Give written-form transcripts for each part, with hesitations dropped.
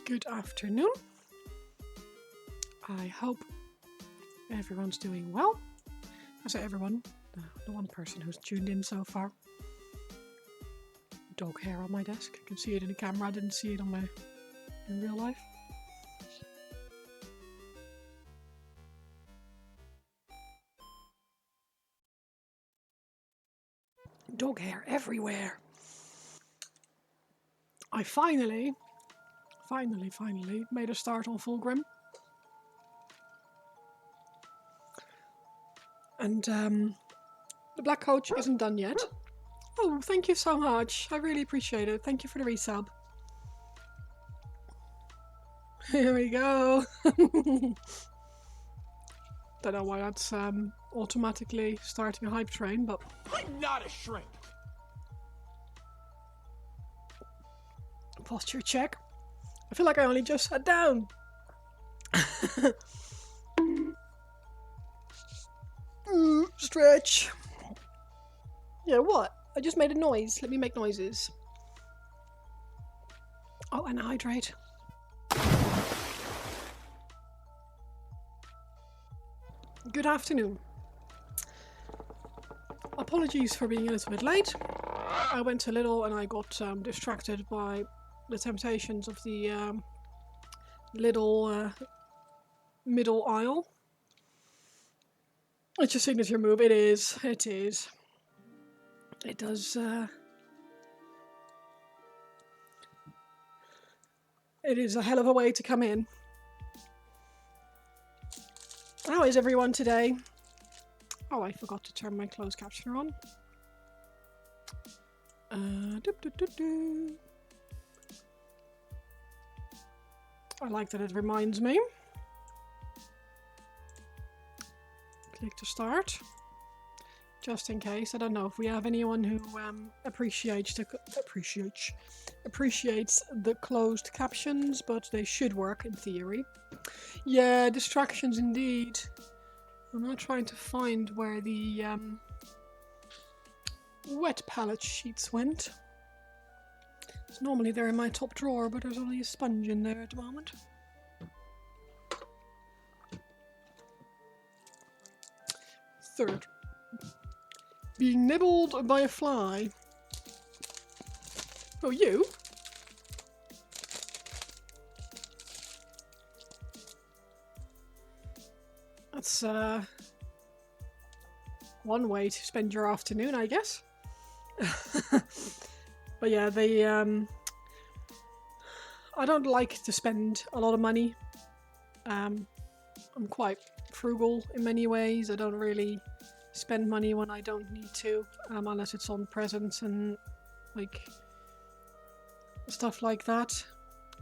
Good afternoon. I hope everyone's doing well. I say everyone, the one person who's tuned in so far. Dog hair on my desk. I can see it in the camera. I didn't see it in real life. Dog hair everywhere. I finally made a start on Fulgrim. And the black coach isn't done yet. Oh, thank you so much. I really appreciate it. Thank you for the resub. Here we go. Don't know why that's automatically starting a hype train, but I'm not a shrimp. Posture check. I feel like I only just sat down. Stretch. Yeah, what? I just made a noise. Let me make noises. Oh, and hydrate. Good afternoon. Apologies for being a little bit late. I went to Lidl and I got distracted by the temptations of the Lidl middle aisle. It's your signature move. It is. It is. It does. It is a hell of a way to come in. How is everyone today? Oh, I forgot to turn my closed captioner on. I like that it reminds me. Click to start. Just in case. I don't know if we have anyone who appreciates the closed captions, but they should work in theory. Yeah, distractions indeed. I'm now trying to find where the wet palette sheets went. It's normally they're in my top drawer, but there's only a sponge in there at the moment. Third. Being nibbled by a fly. Oh, you? That's one way to spend your afternoon, I guess. But yeah, they I don't like to spend a lot of money. I'm quite frugal in many ways. I don't really spend money when I don't need to, unless it's on presents and like stuff like that.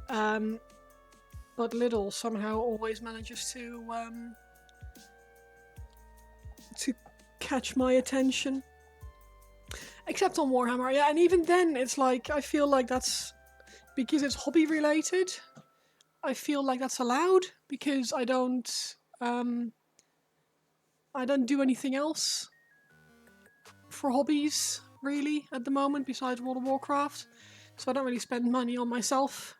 But Lidl somehow always manages to catch my attention. Except on Warhammer, yeah, and even then it's like I feel like that's because it's hobby related. I feel like that's allowed because I don't do anything else for hobbies really at the moment besides World of Warcraft, so I don't really spend money on myself.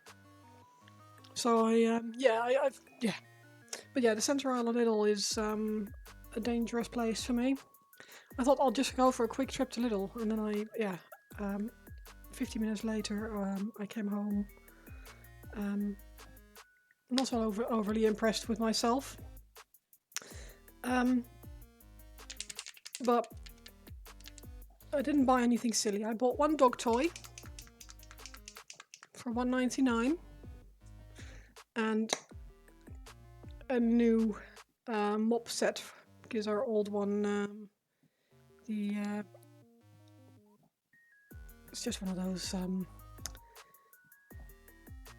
So but yeah, the Centre Isle of Lidl is a dangerous place for me. I thought I'll just go for a quick trip to Lidl, and then 50 minutes later I came home. Not so overly impressed with myself. But I didn't buy anything silly. I bought one dog toy for $1.99 and a new mop set because our old one, it's just one of those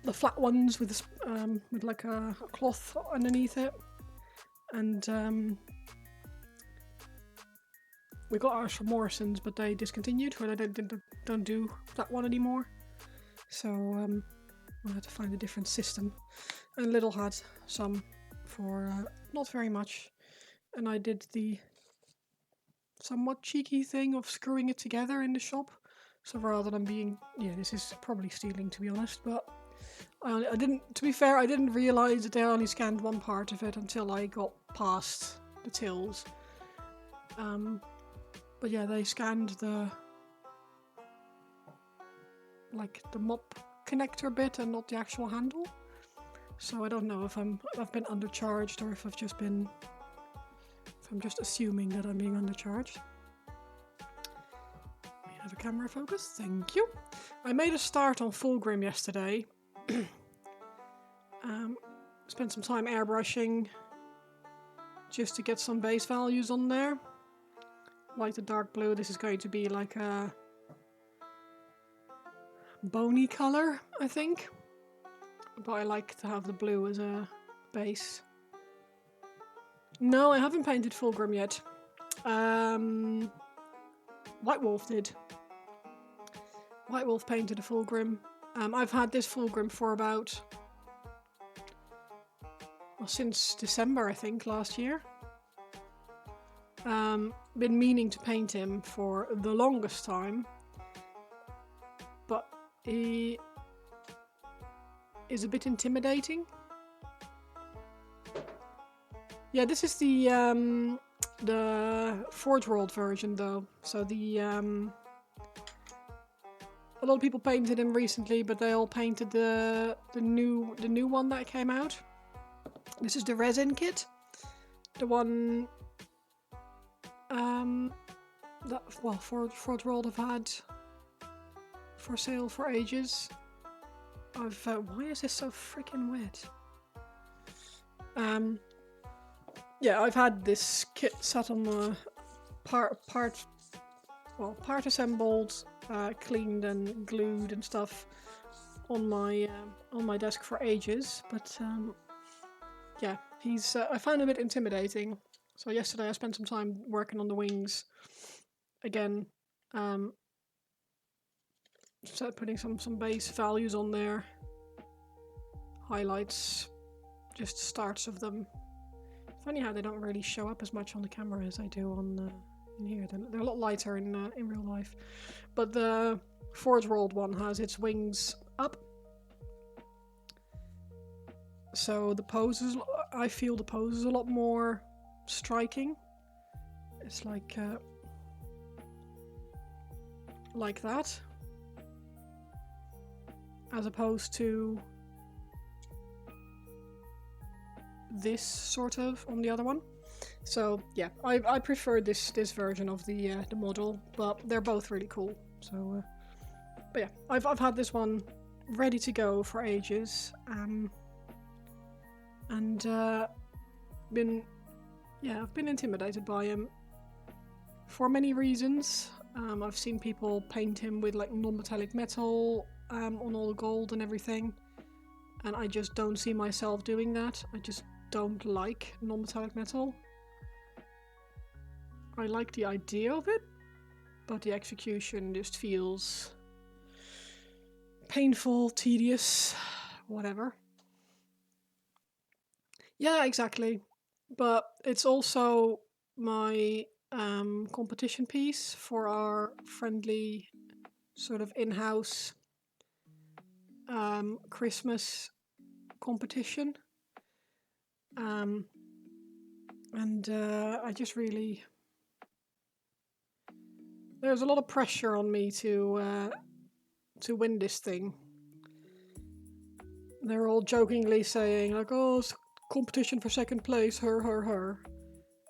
the flat ones with like a cloth underneath it, and we got ours from Morrison's, but they discontinued, or they don't do that one anymore. So we had to find a different system, and Lidl had some for not very much, and I did the somewhat cheeky thing of screwing it together in the shop. So rather than being, this is probably stealing to be honest, but I didn't, to be fair, I didn't realise that they only scanned one part of it until I got past the tills. But yeah, they scanned the mop connector bit and not the actual handle. So I don't know if I've been undercharged or if I'm just assuming that I'm being undercharged. We have a camera focus, thank you. I made a start on Fulgrim yesterday. Spent some time airbrushing just to get some base values on there. Like the dark blue, this is going to be like a bony color, I think. But I like to have the blue as a base. No, I haven't painted Fulgrim yet. White Wolf did. White Wolf painted a Fulgrim. I've had this Fulgrim for about... well, since December, I think, last year. Been meaning to paint him for the longest time. But he is a bit intimidating. Yeah, this is the Forge World version though. So a lot of people painted him recently, but they all painted the new one that came out. This is the resin kit, the one that Forge World have had for sale for ages. Why is this so freaking wet? Yeah, I've had this kit sat on the part assembled, cleaned and glued and stuff on my desk for ages. But yeah, he's I found him a bit intimidating. So yesterday I spent some time working on the wings again. So putting some base values on there, highlights, just starts of them. Funny how they don't really show up as much on the camera as I do on in here. They're a lot lighter in real life. But the Forge World one has its wings up, so the poses, I feel the pose is a lot more striking. It's like that, as opposed to this sort of on the other one. So yeah, I prefer this version of the model, but they're both really cool. So, but yeah, I've had this one ready to go for ages, and I've been intimidated by him for many reasons. I've seen people paint him with like non-metallic metal on all the gold and everything, and I just don't see myself doing that. I just don't like non-metallic metal. I like the idea of it, but the execution just feels painful, tedious, whatever. Yeah, exactly. But it's also my competition piece for our friendly sort of in-house Christmas competition. And I just really... there's a lot of pressure on me to win this thing. They're all jokingly saying like, "Oh, it's competition for second place, her."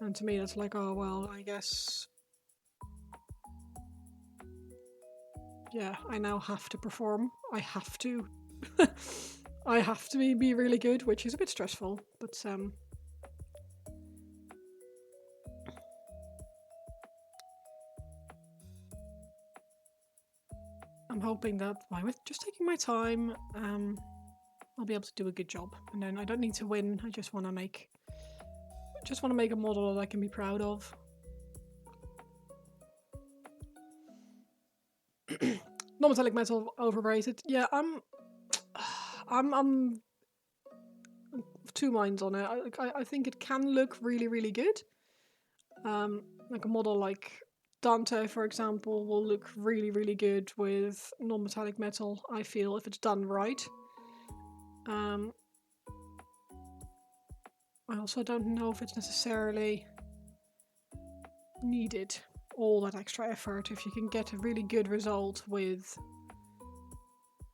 And to me that's like, oh well, I guess... yeah, I now have to perform. I have to. I have to be really good, which is a bit stressful, but I'm hoping that with just taking my time, I'll be able to do a good job. And then I don't need to win. I just want to make a model that I can be proud of. Non-metallic metal overrated. Yeah, I'm of two minds on it. I think it can look really, really good. Like a model like Dante, for example, will look really, really good with non-metallic metal, I feel, if it's done right. I also don't know if it's necessarily needed, all that extra effort. If you can get a really good result with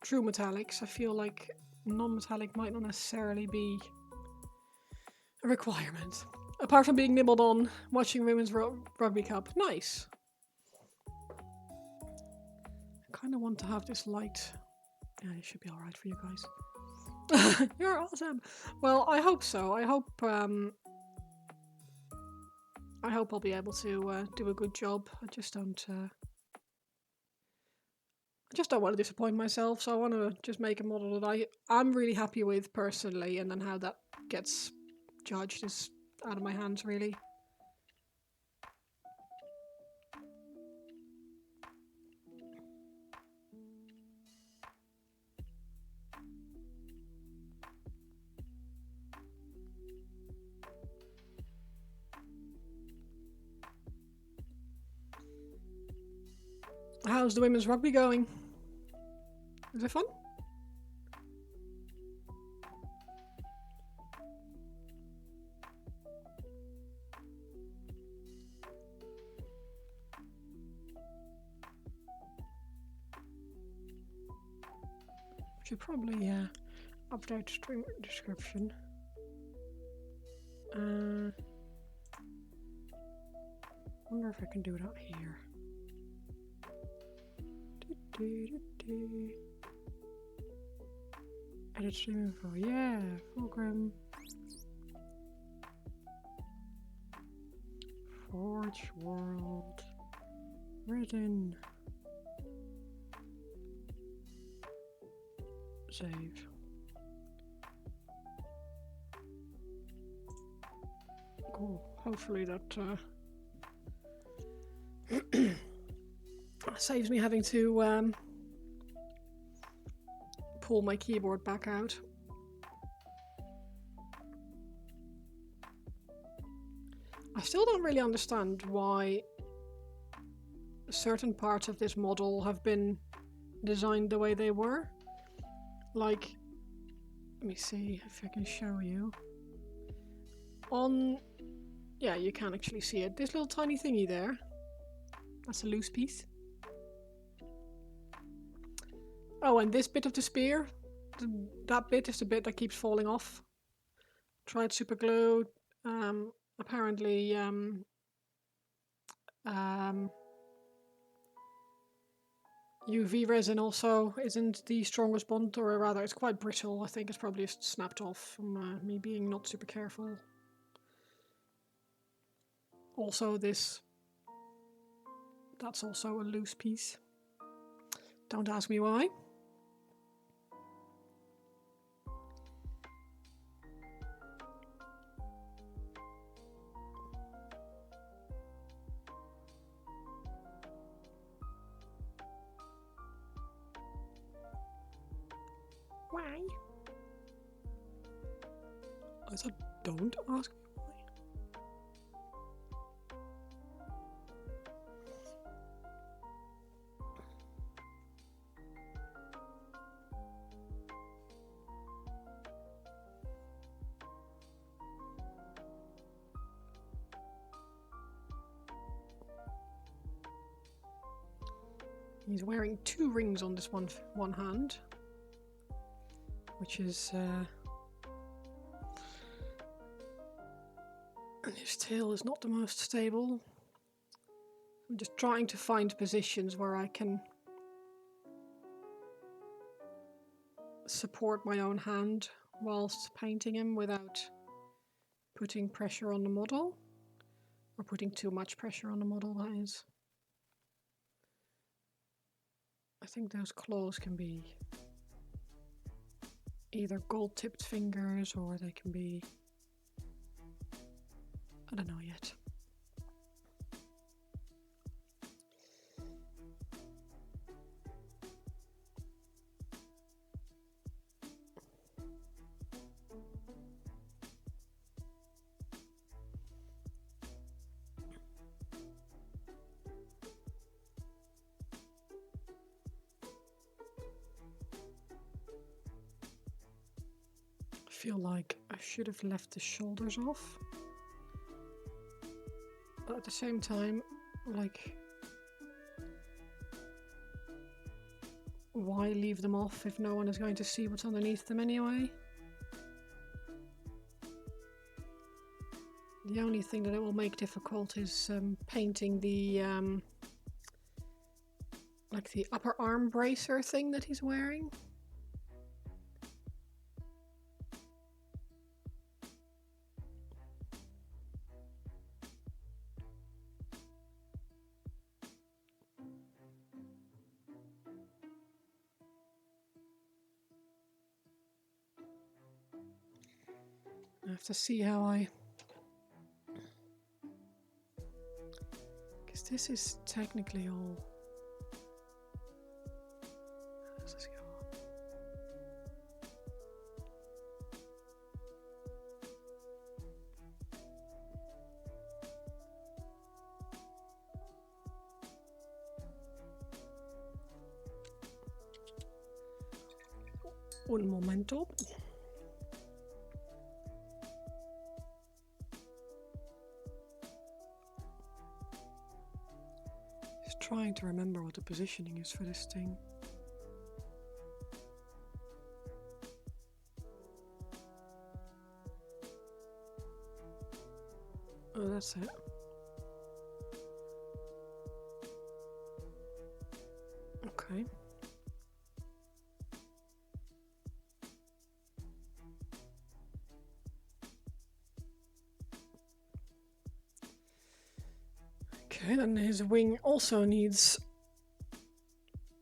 true metallics, I feel like non-metallic might not necessarily be a requirement. Apart from being nibbled on watching Women's Rugby Cup. Nice. I kind of want to have this light. Yeah, it should be alright for you guys. You're awesome. Well, I hope so. I hope I'll be able to do a good job. I just don't want to disappoint myself, so I want to just make a model that I'm really happy with personally, and then how that gets judged is out of my hands, really. How's the women's rugby going? Is it fun? Should probably update stream description. Wonder if I can do that here. Edit stream info, yeah, Fulgrim. Forge world. Written. Save. Cool. Hopefully that saves me having to pull my keyboard back out. I still don't really understand why certain parts of this model have been designed the way they were. Like, let me see if I can show you. Yeah, you can actually see it. This little tiny thingy there, that's a loose piece. Oh, and this bit of the spear, that bit is the bit that keeps falling off. Tried super glue. Apparently, UV resin also isn't the strongest bond, or rather, it's quite brittle. I think it's probably just snapped off from me being not super careful. Also, that's also a loose piece. Don't ask me why. Why? I said, don't ask me why. He's wearing 2 rings on this one hand, which is and his tail is not the most stable. I'm just trying to find positions where I can support my own hand whilst painting him without putting pressure on the model, or putting too much pressure on the model, that is. I think those claws can be either gold-tipped fingers, or they can be... I don't know yet. feel like I should have left the shoulders off. But at the same time, like, why leave them off if no one is going to see what's underneath them anyway? The only thing that it will make difficult is painting the like the upper arm bracer thing that he's wearing. I have to see how I... Because this is technically all... How does this go on? Un momento. Trying to remember what the positioning is for this thing. Oh, that's it. Okay. Okay, then his wing also needs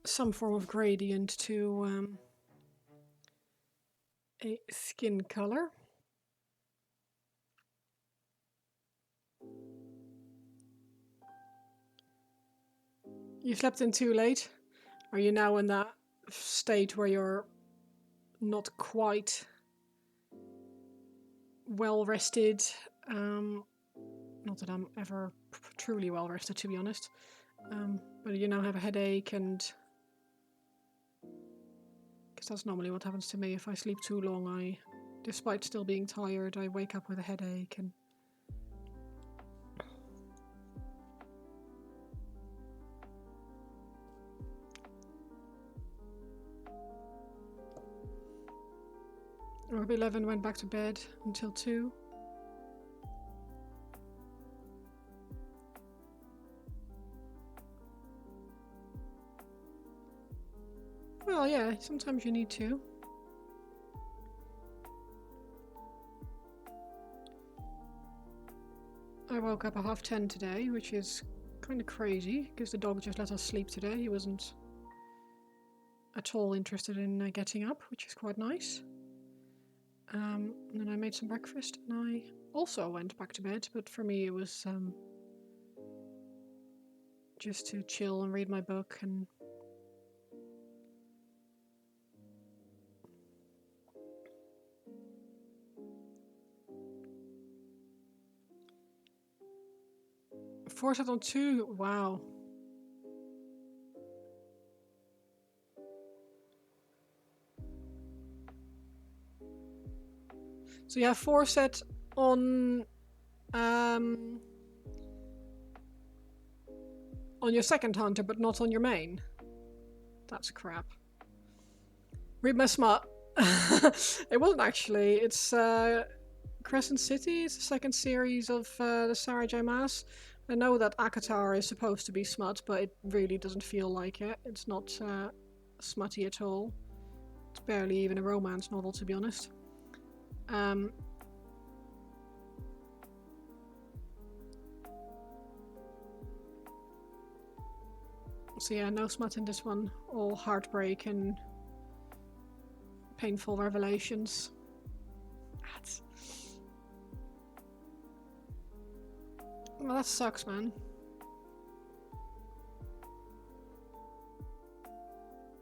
some form of gradient to a skin color. You slept in too late? Are you now in that state where you're not quite well rested? Not that I'm ever truly well rested, to be honest. But you now have a headache, and because that's normally what happens to me if I sleep too long. Despite still being tired, I wake up with a headache and... Rob 11 went back to bed until 2. Well, yeah, sometimes you need to. I woke up at 10:30 today, which is kind of crazy, because the dog just let us sleep today. He wasn't at all interested in getting up, which is quite nice. And then I made some breakfast, and I also went back to bed, but for me it was just to chill and read my book and... Force it on 2, wow. So you have 4 set on your second hunter, but not on your main. That's crap. Read my smut. It wasn't actually. It's Crescent City. It's the second series of the Sarajay Mass. I know that Akatar is supposed to be smut, but it really doesn't feel like it. It's not smutty at all. It's barely even a romance novel, to be honest. So yeah, no smut in this one. All heartbreak and painful revelations. Well, that sucks, man.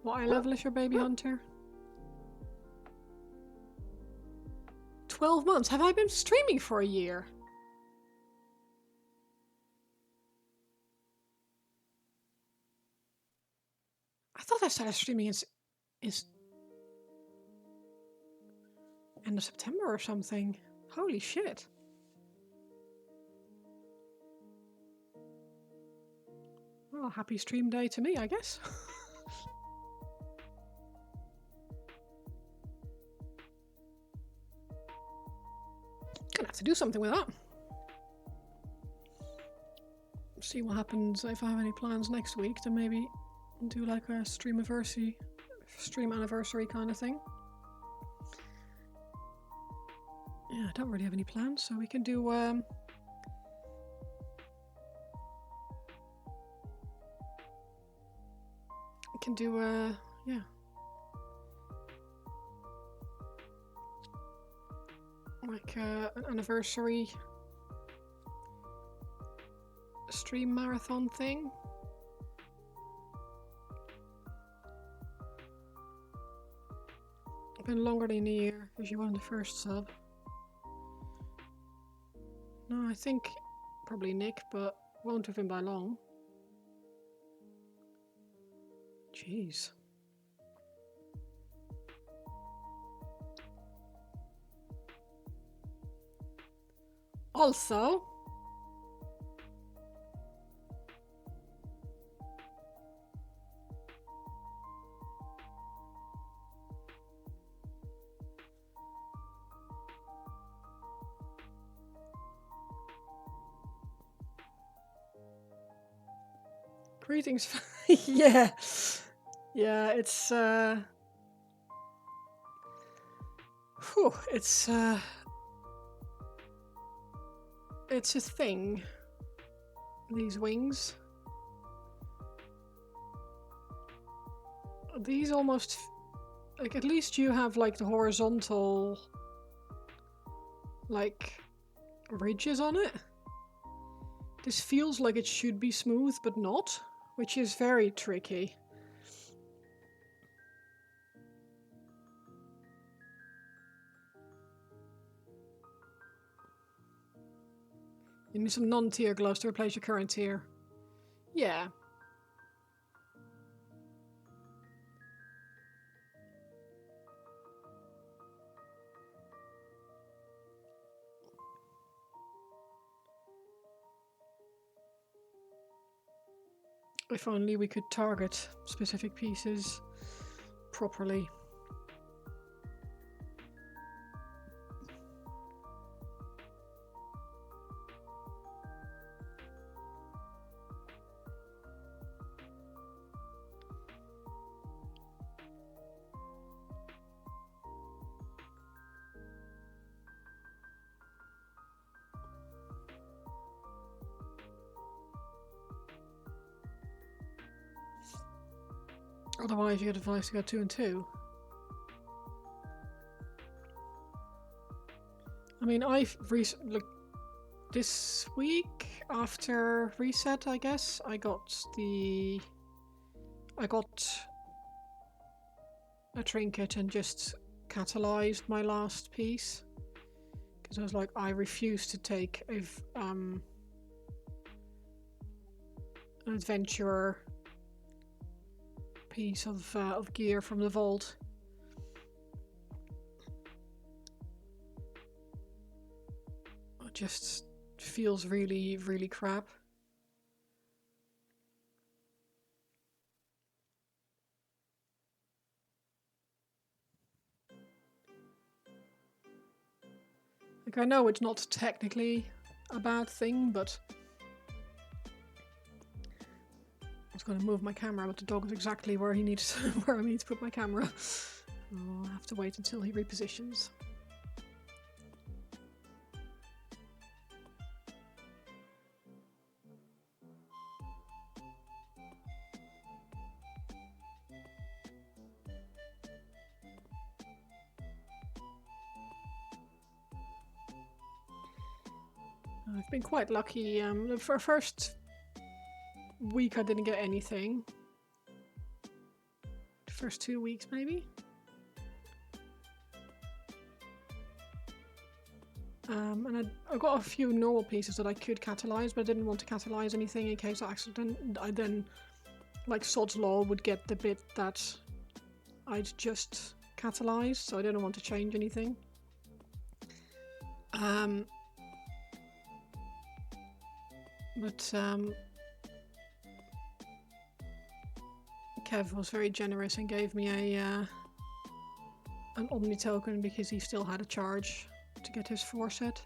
What level is your baby hunter? 12 months? Have I been streaming for a year? I thought I started streaming in end of September or something. Holy shit. Well, happy stream day to me, I guess. Gonna have to do something with that. See what happens if I have any plans next week to maybe do like a stream anniversary kind of thing. Yeah, I don't really have any plans, so we can do yeah. Like an anniversary stream marathon thing. Been longer than a year because you won the first sub. No, I think probably Nick, but won't have been by long. Jeez. Also, greetings. Yeah. Yeah, it's it's a thing. These wings. These almost like, at least you have like the horizontal like ridges on it. This feels like it should be smooth but not, which is very tricky. You need some non-tier gloves to replace your current tier. Yeah. If only we could target specific pieces properly. Otherwise, you get advised to go 2 and 2. I mean, I've like this week after reset, I guess I got a trinket and just catalyzed my last piece because I was like, I refuse to take an adventurer piece of gear from the vault. It just feels really, really crap. Like, I know it's not technically a bad thing, but I was going to move my camera, but the dog is exactly where he needs where I need to put my camera. I'll have to wait until he repositions. I've been quite lucky. For first week I didn't get anything. The first 2 weeks maybe. And I got a few normal pieces that I could catalyze, but I didn't want to catalyze anything in case I then, like Sod's Law, would get the bit that I'd just catalyzed, so I didn't want to change anything. But Kev was very generous and gave me an Omni token because he still had a charge to get his 4 set.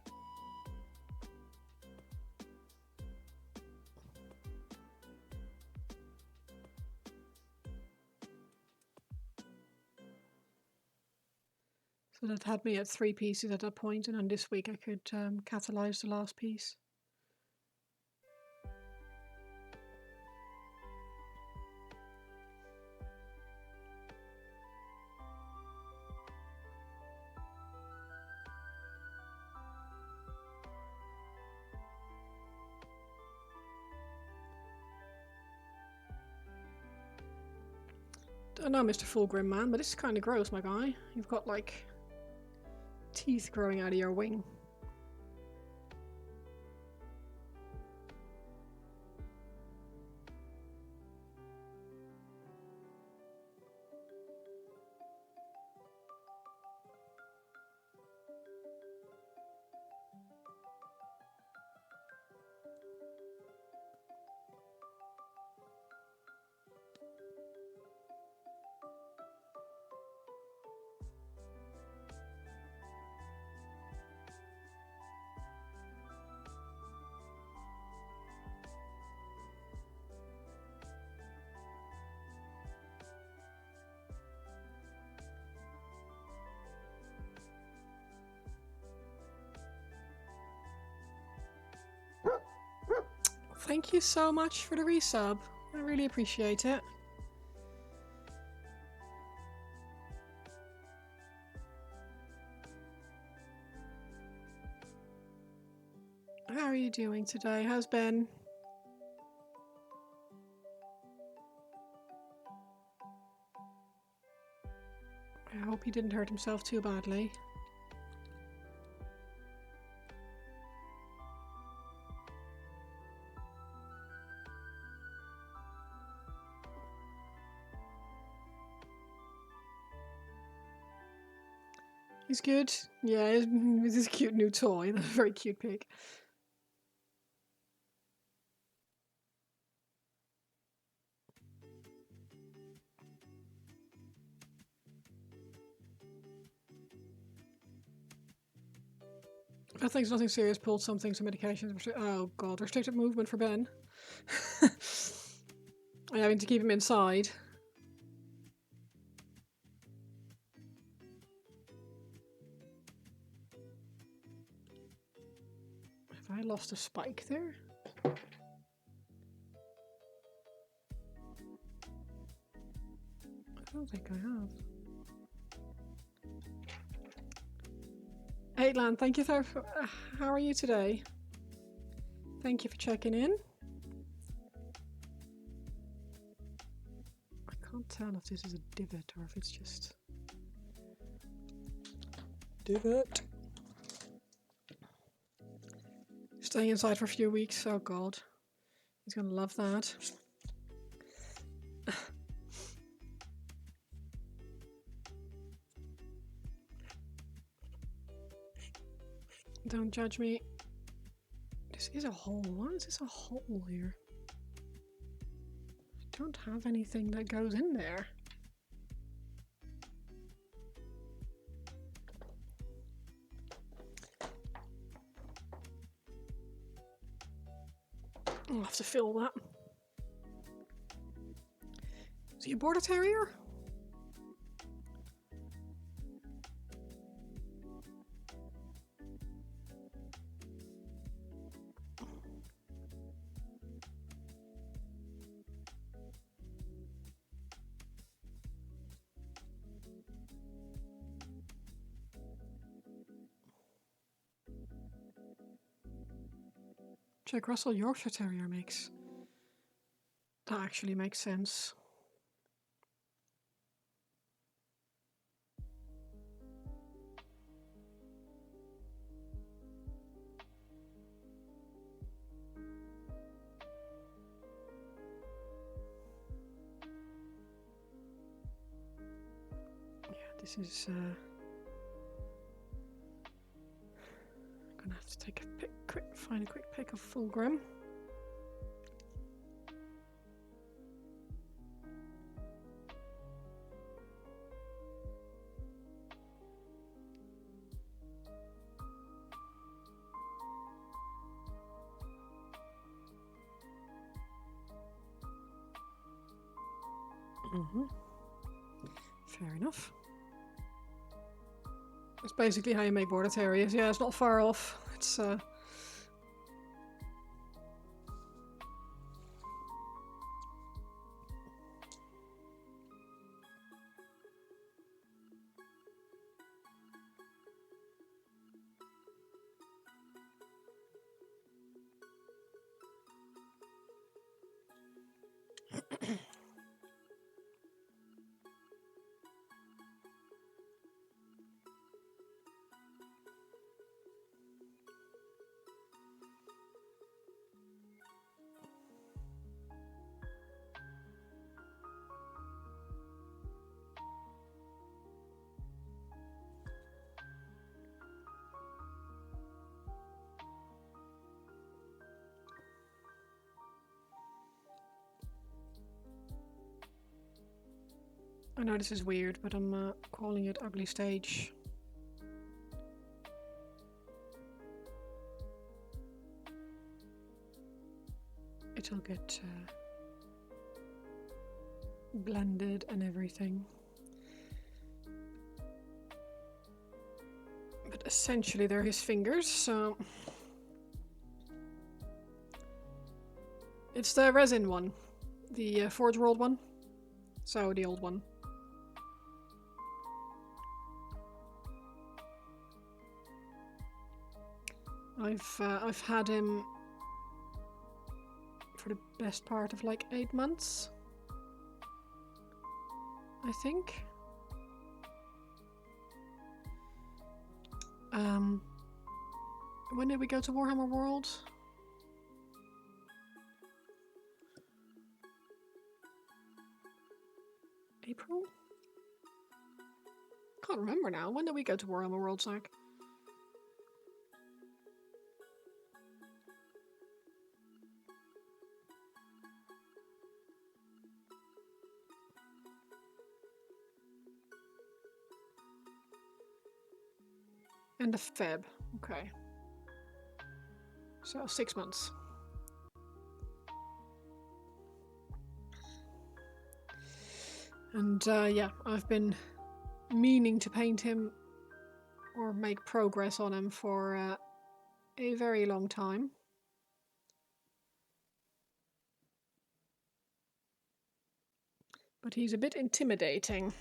So that had me at 3 pieces at that point, and then this week I could catalyze the last piece. I don't know, Mr. Fulgrim, man, but this is kind of gross, my guy. You've got, like, teeth growing out of your wing. Thank you so much for the resub. I really appreciate it. How are you doing today? How's Ben? I hope he didn't hurt himself too badly. He's good. Yeah, it's his cute new toy. That's a very cute pig. I think it's nothing serious. Pulled something, some medications. Oh god, restricted movement for Ben. I'm having to keep him inside. Have I lost a spike there? I don't think I have. Aitlan, thank you for. How are you today? Thank you for checking in. I can't tell if this is a divot or if it's just. Divot. Staying inside for a few weeks. Oh god. He's gonna love that. Don't judge me. This is a hole. Why is this a hole here? I don't have anything that goes in there. I'll have to fill that. Is he a border terrier? Jack Russell Yorkshire Terrier mix. That actually makes sense. Yeah, this is gonna have to take a pick, find a quick pick of Fulgrim. Fair enough. That's basically how you make border terriers. Yeah, it's not far off. It's I know this is weird, but I'm calling it ugly stage. It'll get blended and everything. But essentially they're his fingers, so... It's the resin one. The Forge World one. So, the old one. I've had him for the best part of like 8 months, I think. When did we go to Warhammer World? April? Can't remember now. When did we go to Warhammer World, Zach? End of Feb. Okay. So 6 months. And yeah, I've been meaning to paint him or make progress on him for a very long time. But he's a bit intimidating.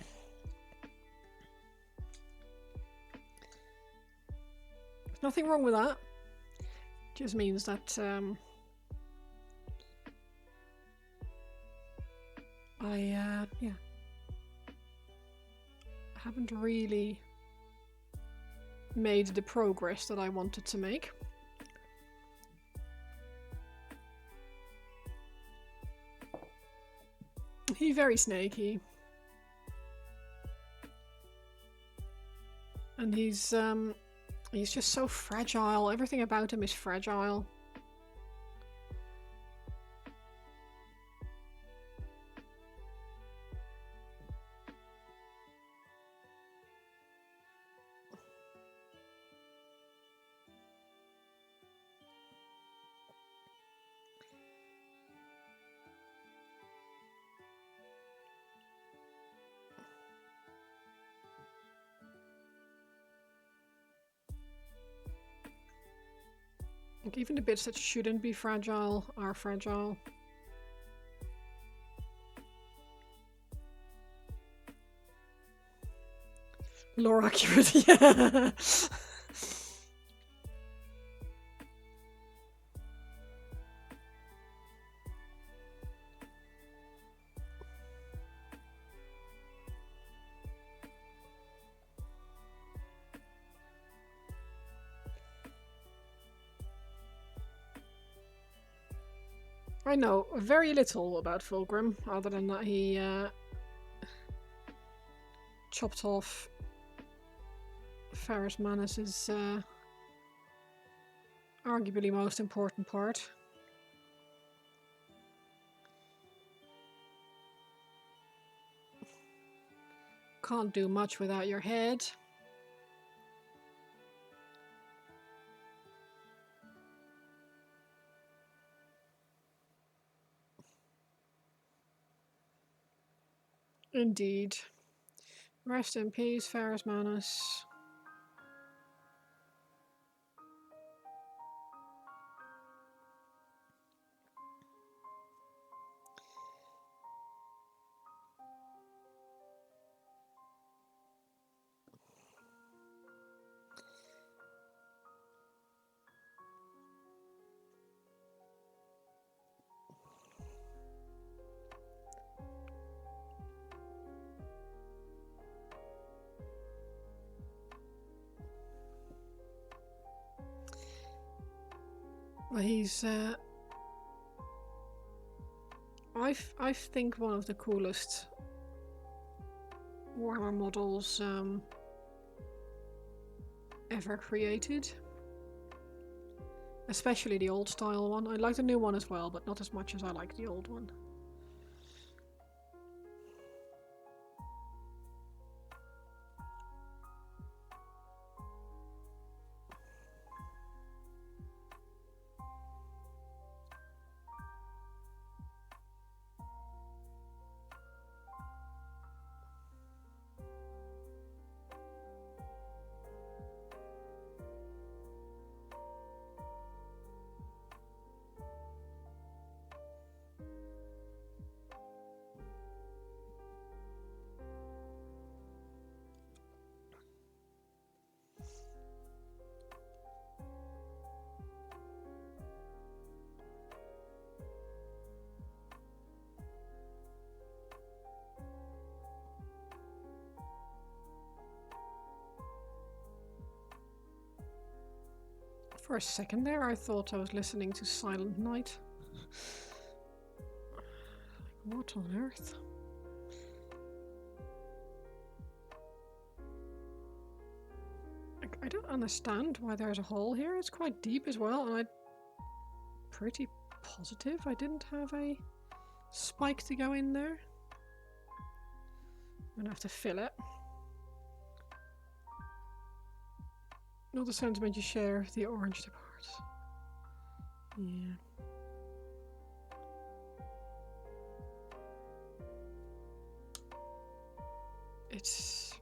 Nothing wrong with that. Just means that I haven't really made the progress that I wanted to make. He's very snaky. And he's just so fragile. Everything about him is fragile. Like even the bits that shouldn't be fragile are fragile. Lore accurate, yeah. I know very little about Fulgrim, other than that he chopped off Ferrus Manus's Arguably most important part. Can't do much without your head. Indeed. Rest in peace, Ferrus Manus. Well, he's I think one of the coolest Warhammer models ever created. Especially the old style one. I like the new one as well, but not as much as I like the old one. For a second there, I thought I was listening to Silent Night. What on earth? I don't understand why there's a hole here. It's quite deep as well, and I'm pretty positive I didn't have a spike to go in there. I'm gonna have to fill it. Not the sentiment you share, the orange departs. Yeah. It's...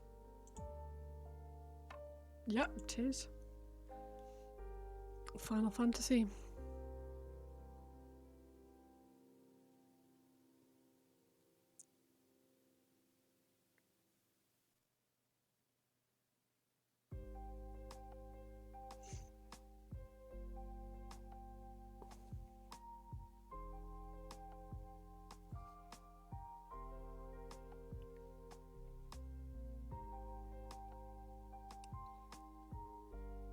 yeah, it is. Final Fantasy.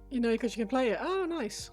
You know, because you can play it. Oh, nice.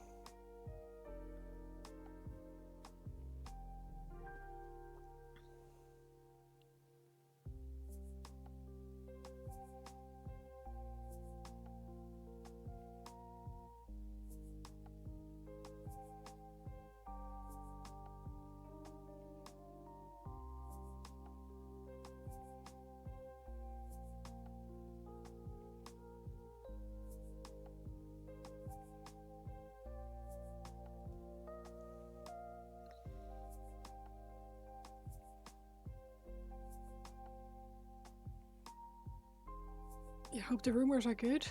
I hope the rumors are good.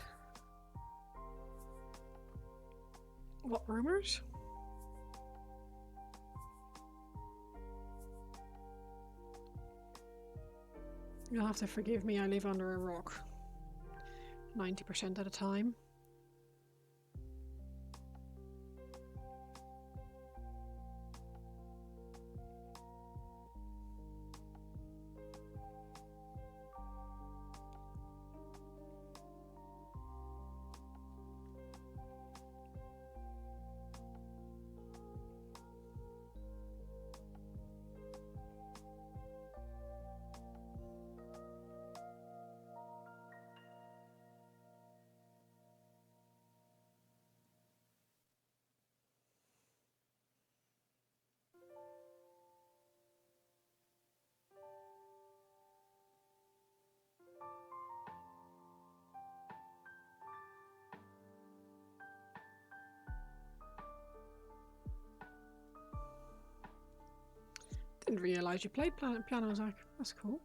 What rumors? You'll have to forgive me, I live under a rock. 90% of the time. didn't realise you played piano, Zach. That's cool.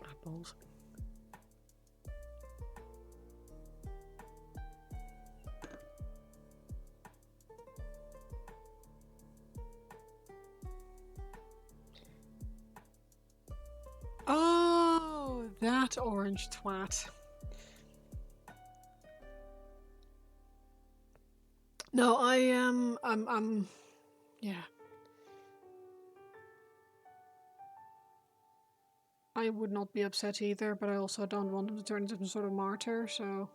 Apples. Oh, that orange twat. No, I'm yeah. I would not be upset either, but I also don't want him to turn into some sort of martyr, so...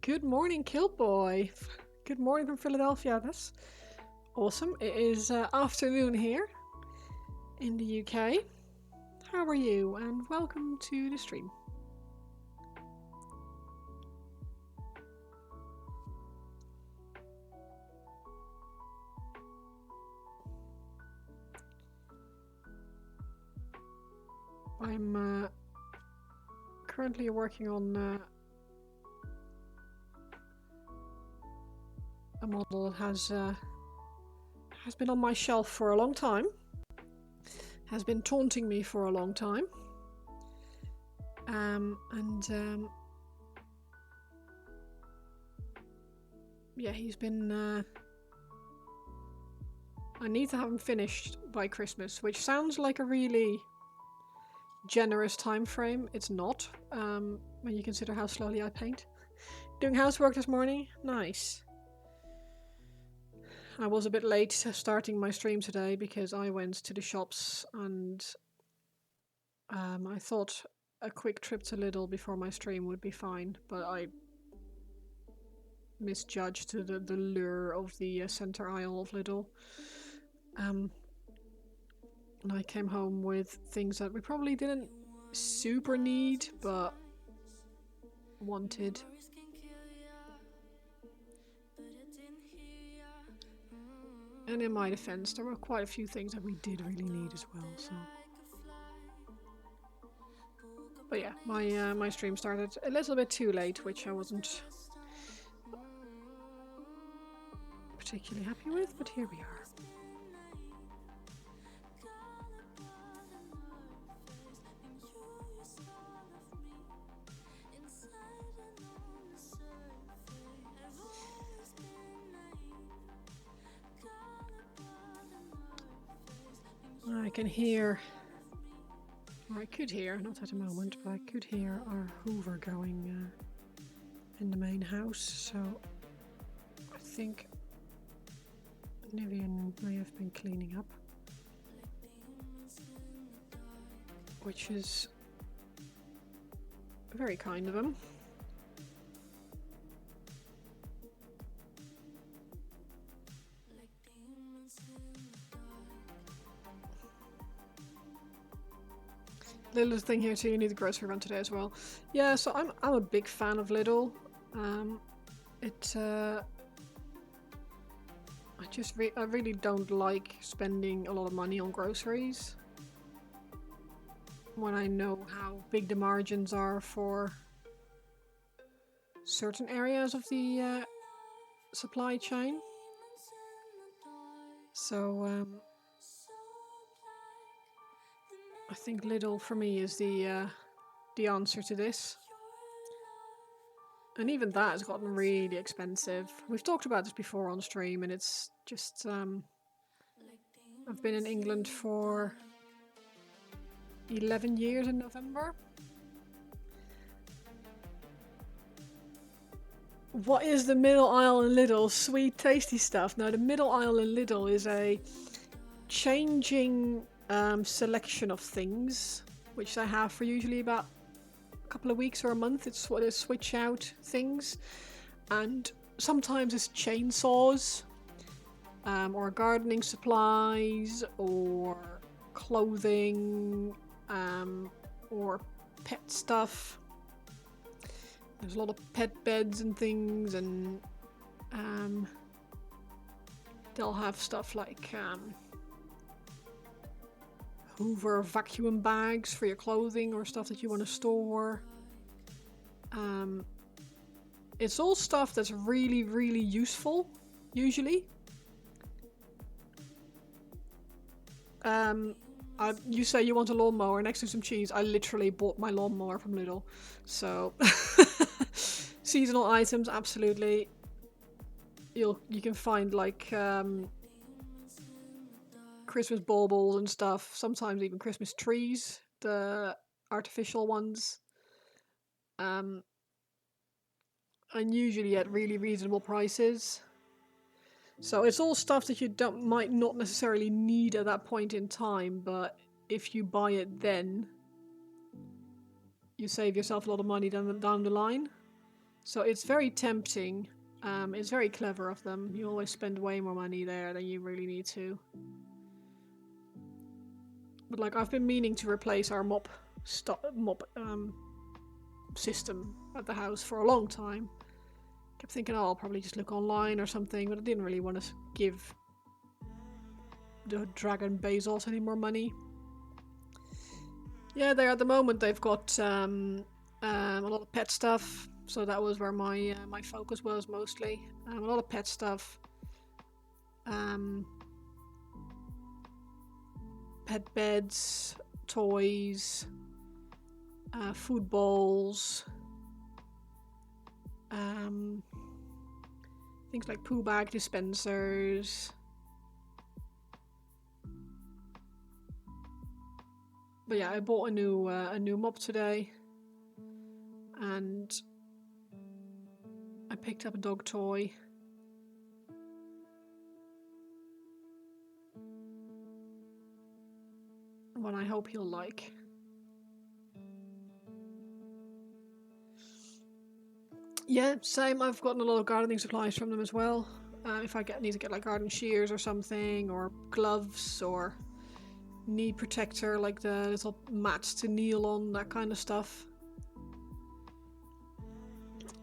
Good morning, Killboy. Good morning from Philadelphia. That's awesome. It is afternoon here in the UK. How are you? And welcome to the stream. I'm currently working on a model that has been on my shelf for a long time, has been taunting me for a long time, yeah, he's been. I need to have him finished by Christmas, which sounds like a really generous time frame. It's not, when you consider how slowly I paint. Doing housework this morning? Nice. I was a bit late starting my stream today because I went to the shops and I thought a quick trip to Lidl before my stream would be fine, but I misjudged the lure of the center aisle of Lidl. And I came home with things that we probably didn't super need, but wanted. And in my defense, there were quite a few things that we did really need as well, so... But yeah, my stream started a little bit too late, which I wasn't particularly happy with, but here we are. I can hear, or I could hear, not at the moment, but I could hear our Hoover going in the main house, so I think Nivian may have been cleaning up, which is very kind of him. Lidl's thing here too, you need the grocery run today as well. Yeah, so I'm a big fan of Lidl. I really don't like spending a lot of money on groceries when I know how big the margins are for certain areas of the supply chain. So I think Lidl for me is the answer to this. And even that has gotten really expensive. We've talked about this before on stream, and it's just I've been in England for 11 years in November. What is the middle aisle in Lidl? Sweet, tasty stuff. Now, the middle aisle in Lidl is a changing selection of things, which I have for usually about a couple of weeks or a month. It's what they switch out things, and sometimes it's chainsaws, or gardening supplies, or clothing, or pet stuff. There's a lot of pet beds and things, and they'll have stuff like Hoover vacuum bags for your clothing or stuff that you want to store. It's all stuff that's really, really useful, usually. You say you want a lawnmower next to some cheese. I literally bought my lawnmower from Lidl. So, seasonal items, absolutely. You can find like Christmas baubles and stuff. Sometimes even Christmas trees, the artificial ones. And usually at really reasonable prices. So it's all stuff that you might not necessarily need at that point in time, but if you buy it then, you save yourself a lot of money down the line. So it's very tempting. It's very clever of them. You always spend way more money there than you really need to. But like, I've been meaning to replace our mop system at the house for a long time. Kept thinking, oh, I'll probably just look online or something, but I didn't really want to give the Dragon Bezos any more money. Yeah, there at the moment they've got a lot of pet stuff, so that was where my focus was mostly. A lot of pet stuff, pet beds, toys, food bowls. Things like poo bag dispensers. But yeah, I bought a new mop today, and I picked up a dog toy. One I hope he'll like. Yeah, same. I've gotten a lot of gardening supplies from them as well. If I need to get like garden shears or something, or gloves, or knee protector, like the little mats to kneel on, that kind of stuff.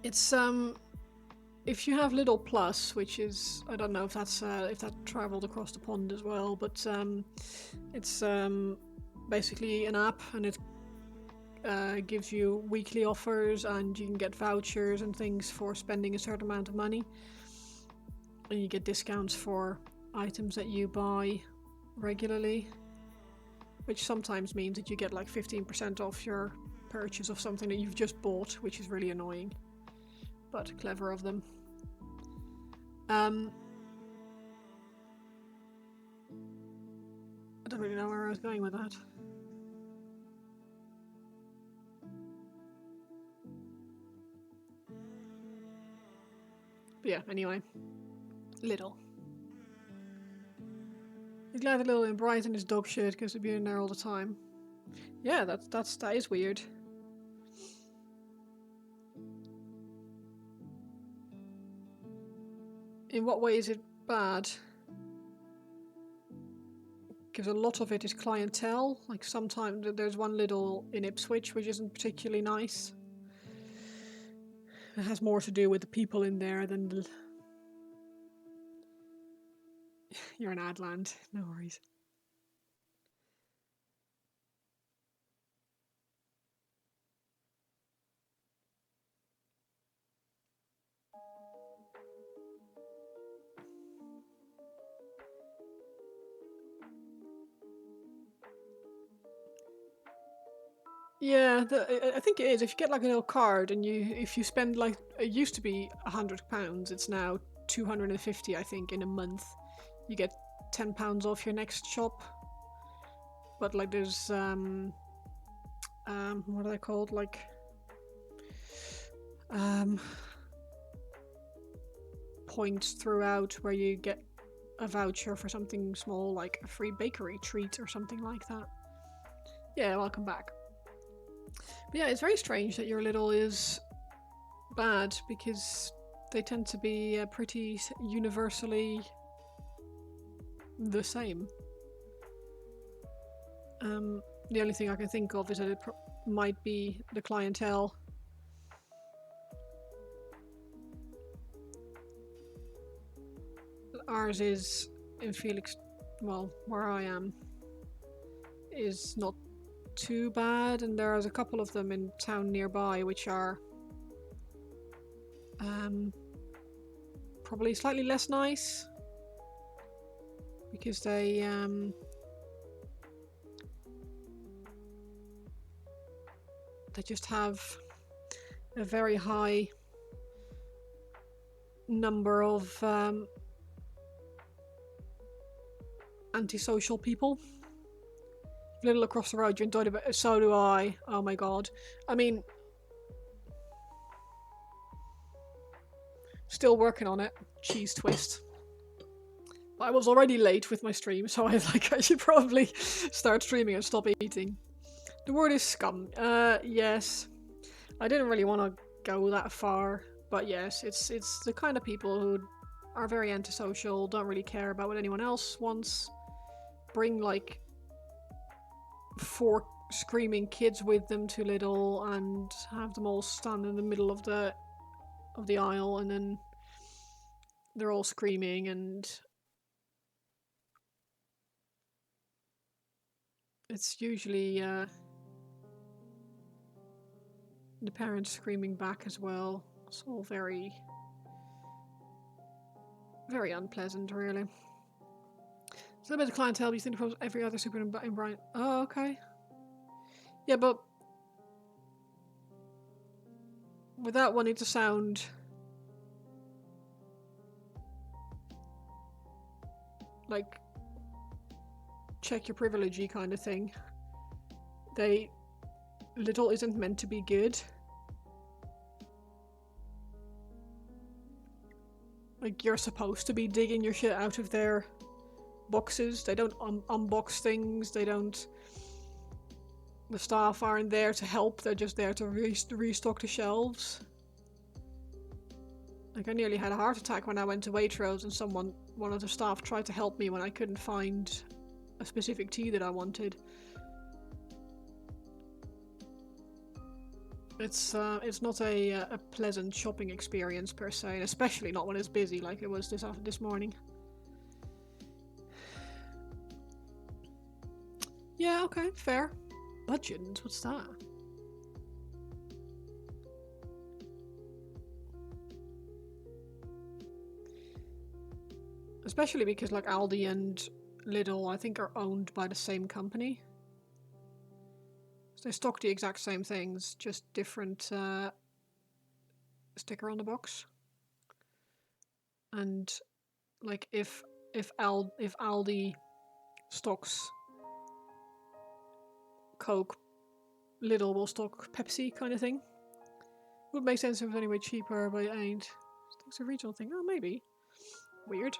It's if you have Lidl Plus, which is, I don't know if that's if that traveled across the pond as well, but it's basically an app, and it gives you weekly offers, and you can get vouchers and things for spending a certain amount of money, and you get discounts for items that you buy regularly, which sometimes means that you get like 15% off your purchase of something that you've just bought, which is really annoying, but clever of them. I don't really know where I was going with that. But yeah, anyway. Lidl. I'm glad that Lidl in Brighton is dog shit because they'd be in there all the that Yeah, that is weird. In what way is it bad? Because a lot of it is clientele. Like sometimes there's one Lidl in Ipswich which isn't particularly nice. It has more to do with the people in there than the... You're an Adland, no worries. Yeah, I think it is. If you get like a little card and if you spend like, it used to be £100, it's now 250, I think, in a month. You get £10 off your next shop. But like there's what are they called? Like points throughout where you get a voucher for something small, like a free bakery treat or something like that. Yeah, welcome back. But yeah, it's very strange that your Lidl is bad, because They tend to be pretty universally the same. The only thing I can think of is that it might be the clientele. Ours is in Felix, well, where I am, is not too bad, and there's a couple of them in town nearby which are probably slightly less nice because they just have a very high number of antisocial people. Little across the road, you enjoyed it. So do I. Oh my god. I mean, still working on it. Cheese twist. But I was already late with my stream, so I was like, I should probably start streaming and stop eating. The word is scum. Yes. I didn't really want to go that far, but yes, it's the kind of people who are very antisocial, don't really care about what anyone else wants, bring like 4 screaming kids with them to Lidl and have them all stand in the middle of the aisle, and then they're all screaming, and it's usually the parents screaming back as well. It's all very, very unpleasant, really. So a bit of clientele, you think every other super in Brian. Oh, okay. Yeah, but without wanting to sound like check your privilege-y kind of thing, Little isn't meant to be good. Like, you're supposed to be digging your shit out of their boxes. They don't unbox things. They don't. The staff aren't there to help. They're just there to restock the shelves. Like, I nearly had a heart attack when I went to Waitrose and one of the staff tried to help me when I couldn't find a specific tea that I wanted. It's not a pleasant shopping experience per se, and especially not when it's busy like it was this morning. Yeah, okay, fair. Budgeons, what's that? Especially because like Aldi and Lidl, I think, are owned by the same company. So they stock the exact same things, just different sticker on the box. And like if Aldi stocks Coke, Lidl will stock Pepsi, kind of thing. Would make sense if it was anyway cheaper, but it ain't. It's a regional thing. Oh, maybe. Weird.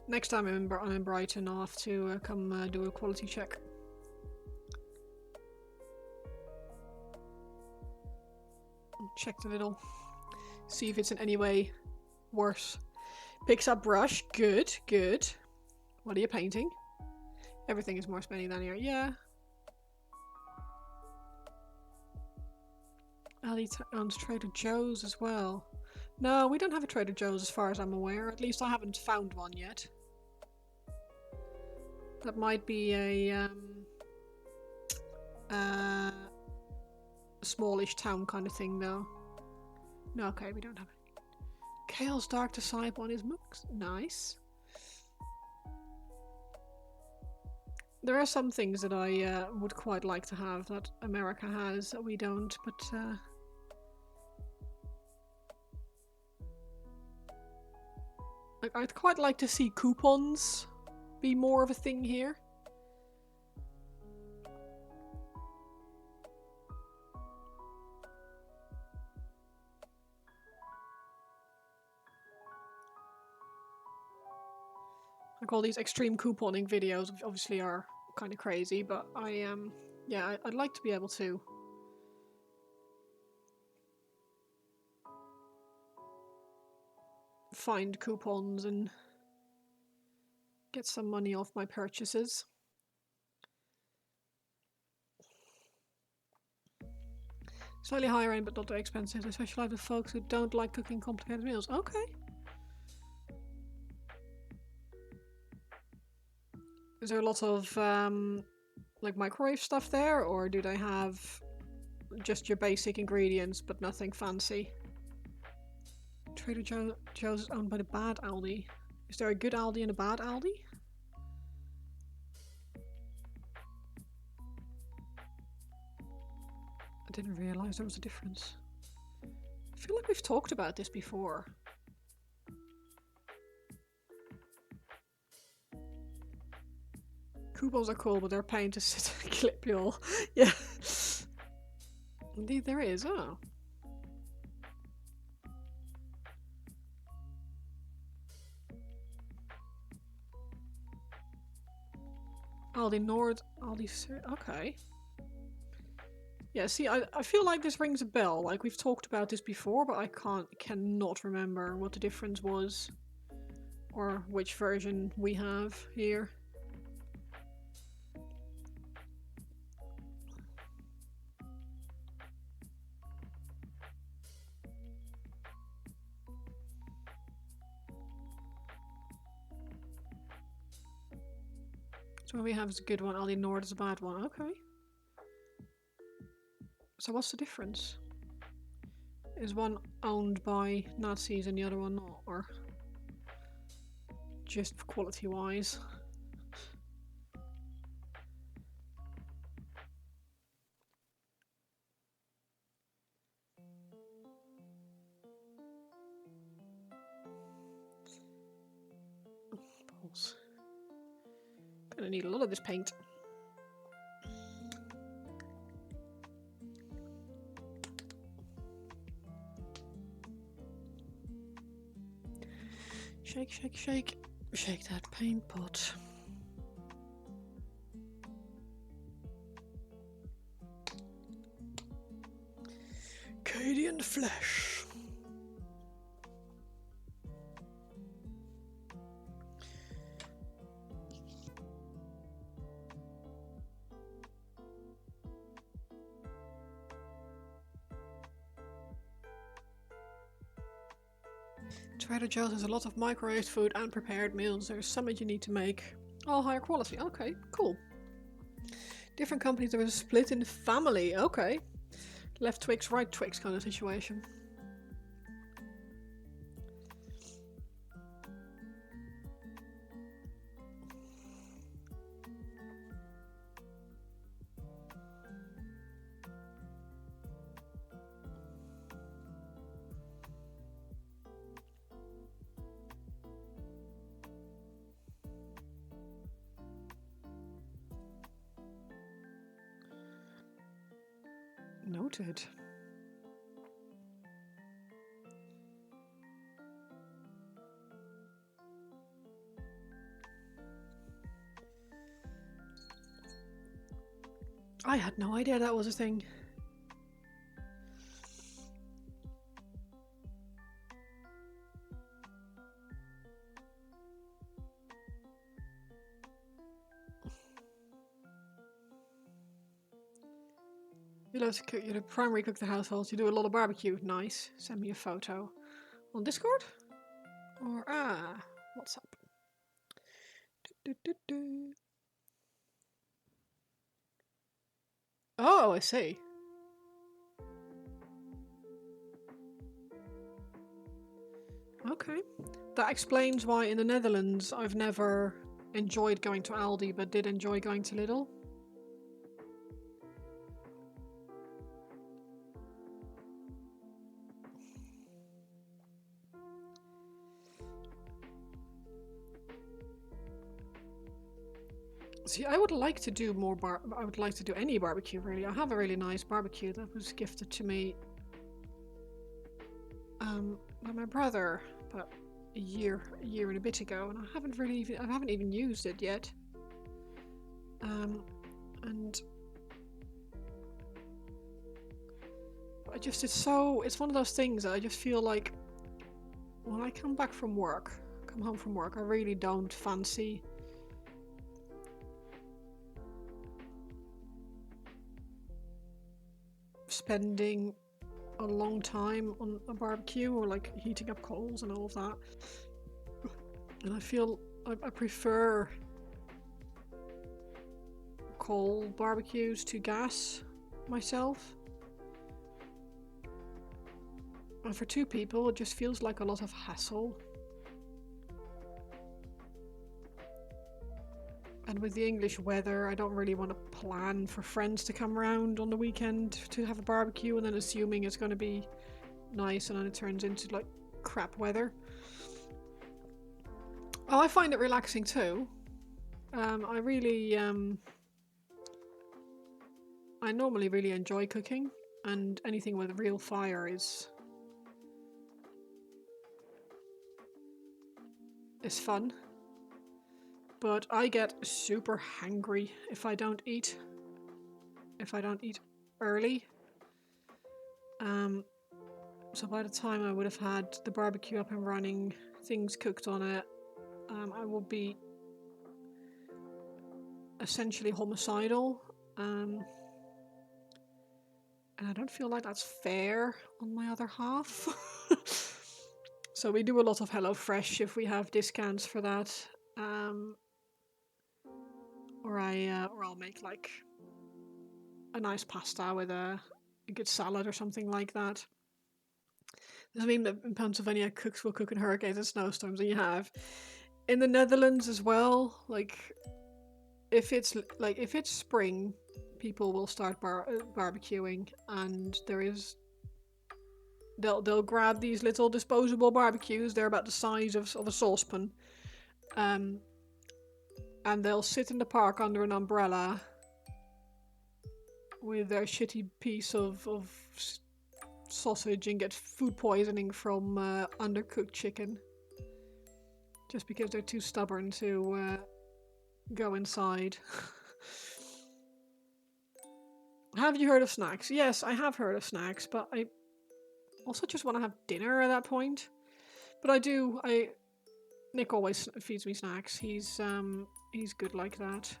Next time I'm in Brighton, I'll have to come do a quality check. Check the Lidl. See if it's in any way worse. Picks up brush. Good, good. What are you painting? Everything is more spenny than here. Yeah. Ali owns Trader Joe's as well. No, we don't have a Trader Joe's as far as I'm aware. At least I haven't found one yet. That might be a smallish town kind of thing, though. No, okay, we don't have it. Kale's dark to side on his mugs. Nice. There are some things that I would quite like to have that America has that we don't, but I'd quite like to see coupons be more of a thing here. Like all these extreme couponing videos obviously are kind of crazy, but yeah, I'd like to be able to find coupons and get some money off my purchases. Slightly higher end, but not too expensive. I specialize with folks who don't like cooking complicated meals. Okay. Is there a lot of like microwave stuff there, or do they have just your basic ingredients but nothing fancy? Trader Joe's is owned by the bad Aldi. Is there a good Aldi and a bad Aldi? I didn't realize there was a difference. I feel like we've talked about this before. Coupons are cool, but they're a pain to sit and clip you all. Yeah. Indeed there is, oh. Aldi Nord, Aldi... okay. Yeah, see, I feel like this rings a bell. Like, we've talked about this before, but I cannot remember what the difference was. Or which version we have here. So what we have is a good one, Aldi Nord is a bad one. Okay. So what's the difference? Is one owned by Nazis and the other one not? Or just quality-wise? Balls. Gonna need a lot of this paint. Shake, shake, shake. Shake that paint pot. Cadian flesh. Trader Joe's has a lot of microwaved food and prepared meals. There's some that you need to make. All higher quality. Okay, cool. Different companies, there was a split in the family. Okay. Left Twix, right Twix kind of situation. Noted. I had no idea that was a thing. You love to cook, you're the primary cook of the household, you do a lot of barbecue. Nice. Send me a photo. On Discord? Or, WhatsApp. Oh, I see. Okay. That explains why in the Netherlands I've never enjoyed going to Aldi, but did enjoy going to Lidl. See, I would like to do more I would like to do any barbecue, really. I have a really nice barbecue that was gifted to me by my brother, but a year and a bit ago, and I haven't even used it yet. And it's one of those things that I just feel like when I come home from work, I really don't fancy spending a long time on a barbecue or like heating up coals and all of that. And I feel I prefer coal barbecues to gas myself. And for two people, it just feels like a lot of hassle. And with the English weather, I don't really want to plan for friends to come around on the weekend to have a barbecue and then assuming it's going to be nice and then it turns into like crap weather. Oh, I find it relaxing too. I normally really enjoy cooking, and anything with a real fire is fun. But I get super hangry if I don't eat early. So by the time I would have had the barbecue up and running, things cooked on it, I will be essentially homicidal. And I don't feel like that's fair on my other half. So we do a lot of HelloFresh if we have discounts for that. Or I'll make like a nice pasta with a good salad or something like that. Doesn't mean that in Pennsylvania cooks will cook in hurricanes and snowstorms, and you have. In the Netherlands as well, like if it's spring, people will start barbecuing, and they'll grab these little disposable barbecues. They're about the size of a saucepan, and they'll sit in the park under an umbrella with their shitty piece of sausage and get food poisoning from undercooked chicken just because they're too stubborn to go inside. Have you heard of snacks? Yes, I have heard of snacks, but I also just want to have dinner at that point. But Nick always feeds me snacks. He's good like that.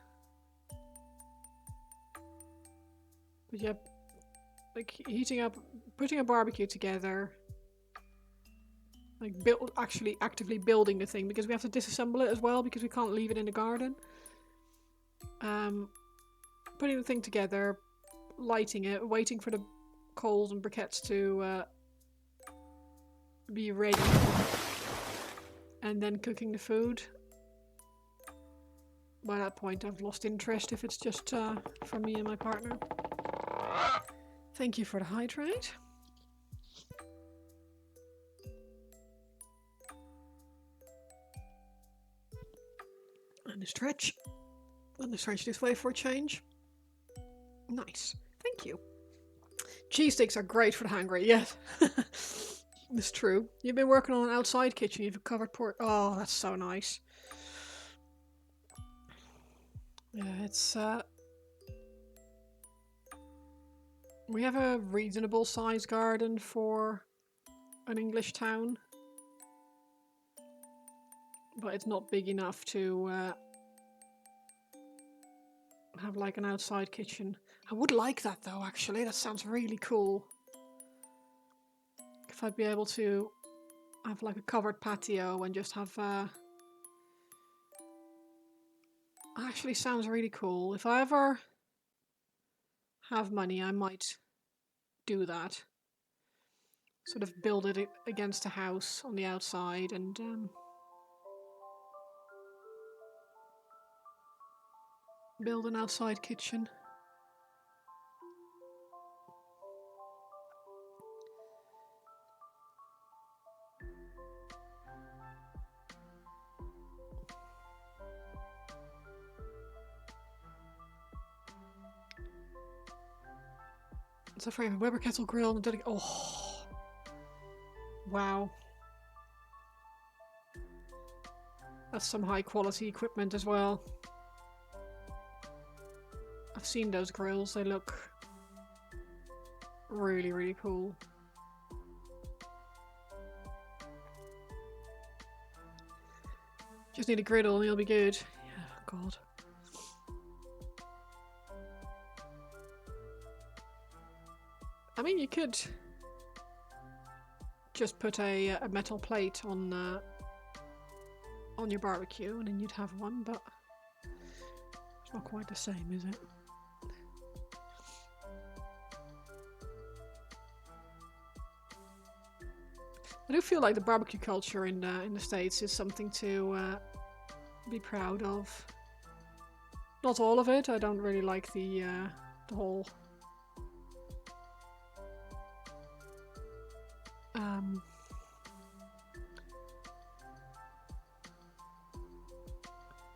But yeah, like putting a barbecue together, like actually actively building the thing, because we have to disassemble it as well because we can't leave it in the garden. Putting the thing together, lighting it, waiting for the coals and briquettes to be ready, and then cooking the food. By that point, I've lost interest if it's just for me and my partner. Thank you for the hydrate. And the stretch. And the stretch this way for a change. Nice. Thank you. Cheese sticks are great for the hangry, yes. It's true. You've been working on an outside kitchen, you've a covered port. Oh, that's so nice. Yeah, it's we have a reasonable sized garden for an English town, but it's not big enough to have like an outside kitchen. I would like that though, actually. That sounds really cool. If I'd be able to have like a covered patio and just have actually sounds really cool. If I ever have money, I might do that. Sort of build it against a house on the outside and build an outside kitchen. It's a frame of Weber kettle grill and oh, wow. That's some high quality equipment as well. I've seen those grills, they look really, really cool. Just need a griddle and you'll be good. Yeah, God. I mean, you could just put a metal plate on your barbecue and then you'd have one, but it's not quite the same, is it? I do feel like the barbecue culture in the States is something to be proud of. Not all of it. I don't really like the whole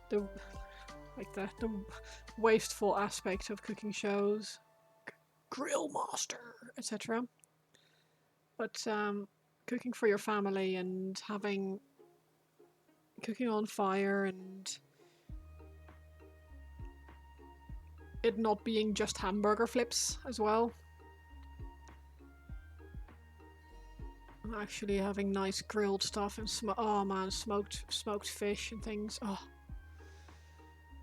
the wasteful aspect of cooking shows, grill master, etc. But cooking for your family and having cooking on fire and it not being just hamburger flips as well. Actually having nice grilled stuff and oh man, smoked fish and things. Oh.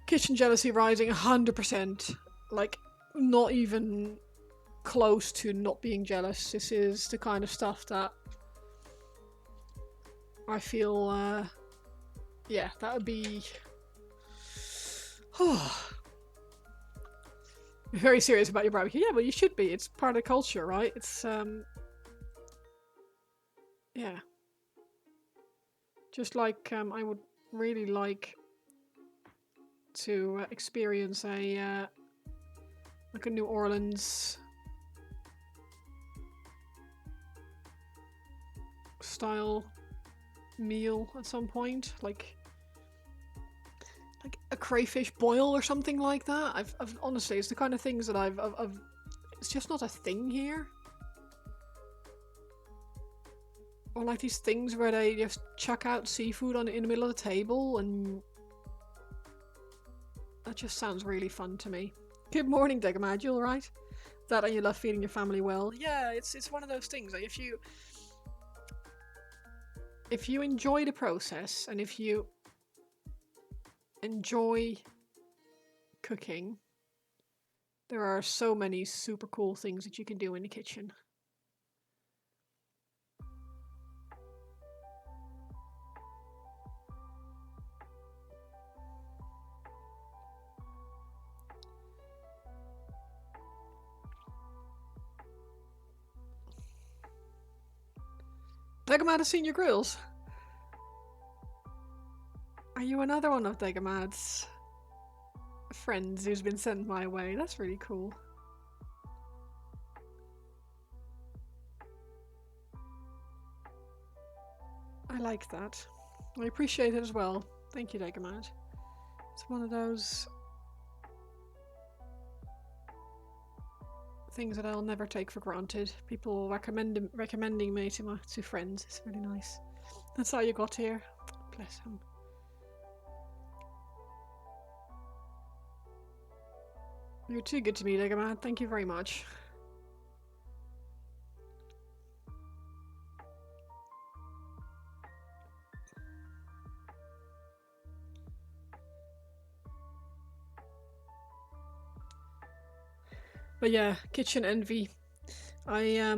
Kitchen jealousy rising 100%. Like, not even close to not being jealous. This is the kind of stuff that I feel, yeah, that would be... very serious about your barbecue. Yeah, well, you should be. It's part of the culture, right? It's, yeah. Just like, I would really like to experience a like a New Orleans style meal at some point, like a crayfish boil or something like that. I've honestly, it's the kind of things that I've it's just not a thing here. Or like these things where they just chuck out seafood in the middle of the table, and that just sounds really fun to me. Good morning, Degamad, you alright? That and you love feeding your family well. Yeah, it's one of those things, like if you enjoy the process and if you enjoy cooking, there are so many super cool things that you can do in the kitchen. Degamad has seen your grills. Are you another one of Degamad's friends who's been sent my way? That's really cool. I like that. I appreciate it as well. Thank you, Degamad. It's one of those things that I'll never take for granted. People recommending me to friends. It's really nice. That's how you got here. Bless him. You're too good to me, Degamad. Thank you very much. But yeah, kitchen envy. I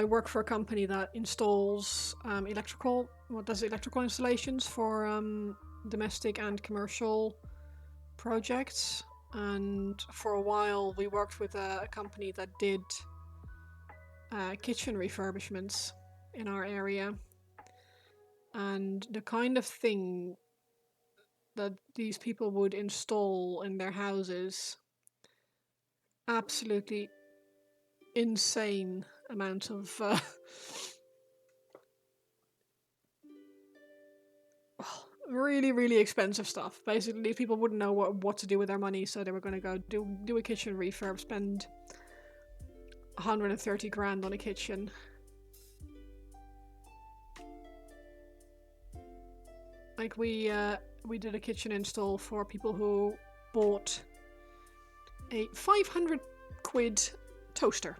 work for a company that installs does electrical installations for domestic and commercial projects. And for a while we worked with a company that did kitchen refurbishments in our area. And the kind of thing that these people would install in their houses, absolutely insane amount of really, really expensive stuff. Basically, people wouldn't know what to do with their money, so they were going to go do a kitchen refurb, spend 130 grand on a kitchen. Like we did a kitchen install for people who bought a 500 quid toaster.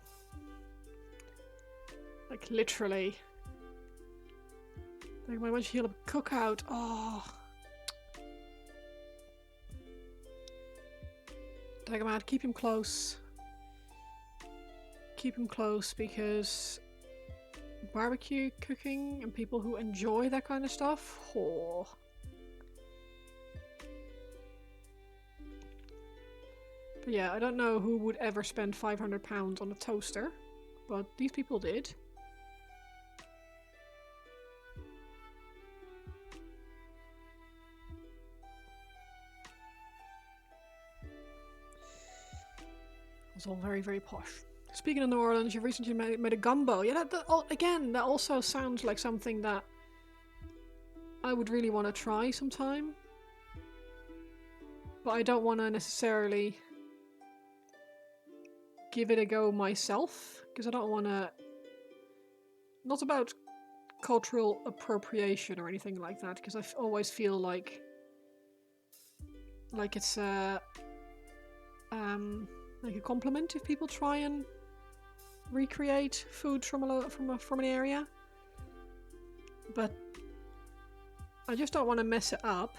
Like literally. Like once you heal a cookout, oh. Like I'm keep him close. Keep him close because barbecue cooking and people who enjoy that kind of stuff, oh. But yeah, I don't know who would ever spend £500 on a toaster, but these people did. It's all very, very posh. Speaking of New Orleans, you recently made a gumbo. Yeah, again, that also sounds like something that I would really want to try sometime. But I don't want to necessarily give it a go myself, because I don't want to... Not about cultural appropriation or anything like that, because I always feel like it's like a compliment if people try and recreate food from an area. But I just don't want to mess it up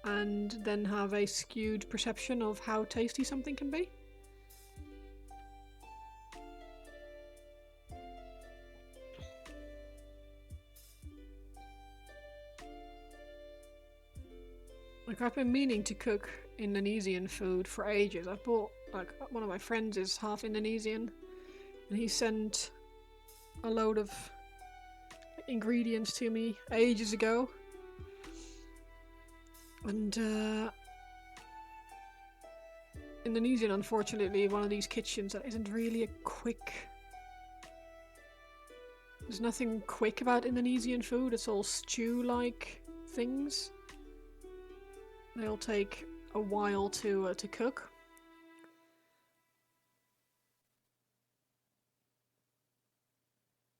and then have a skewed perception of how tasty something can be. Like, I've been meaning to cook Indonesian food for ages. I've bought, like, one of my friends is half Indonesian, and he sent a load of ingredients to me ages ago. And Indonesian, unfortunately, one of these kitchens that isn't really a quick... There's nothing quick about Indonesian food, it's all stew-like things. They'll take a while to cook.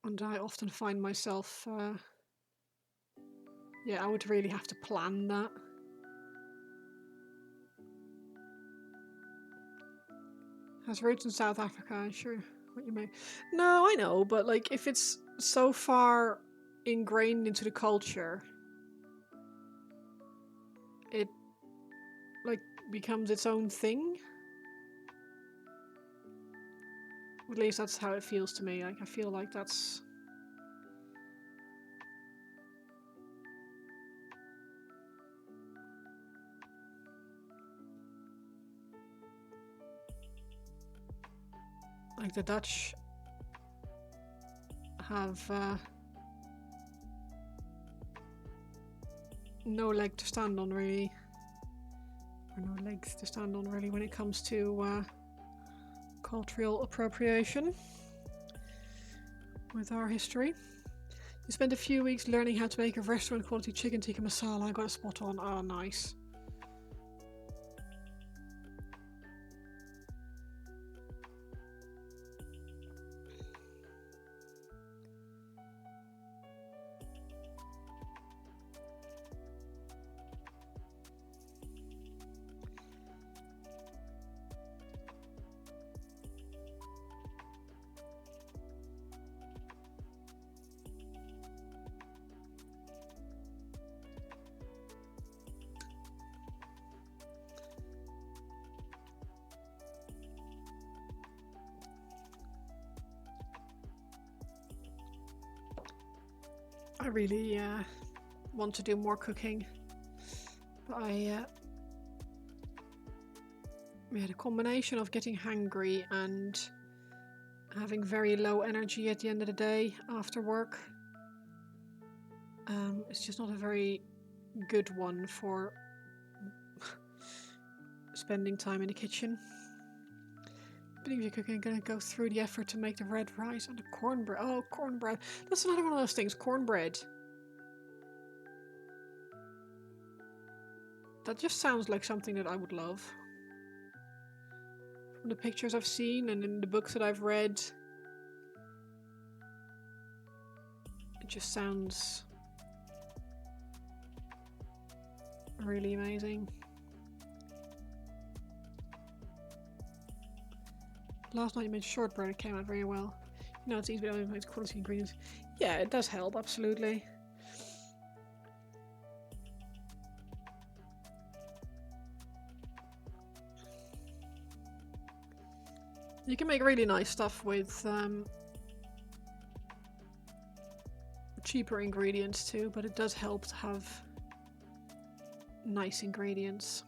And I often find myself, yeah, I would really have to plan that. Has roots in South Africa, I'm sure what you mean. No, I know, but like if it's so far ingrained into the culture, it like becomes its own thing. At least that's how it feels to me. Like I feel like that's... Like the Dutch have no leg to stand on really. Or no legs to stand on really when it comes to cultural appropriation with our history. You spent a few weeks learning how to make a restaurant quality chicken tikka masala. I got a spot on. Oh, nice. I really want to do more cooking, but I the combination of getting hangry and having very low energy at the end of the day after work, it's just not a very good one for spending time in the kitchen. I believe you're cooking gonna go through the effort to make the red rice and the cornbread. Oh, cornbread. That's another one of those things, cornbread. That just sounds like something that I would love. From the pictures I've seen and in the books that I've read, it just sounds really amazing. Last night you made shortbread, it came out very well. You know, it's easy, but it's quality ingredients. Yeah, it does help, absolutely. You can make really nice stuff with cheaper ingredients too, but it does help to have nice ingredients.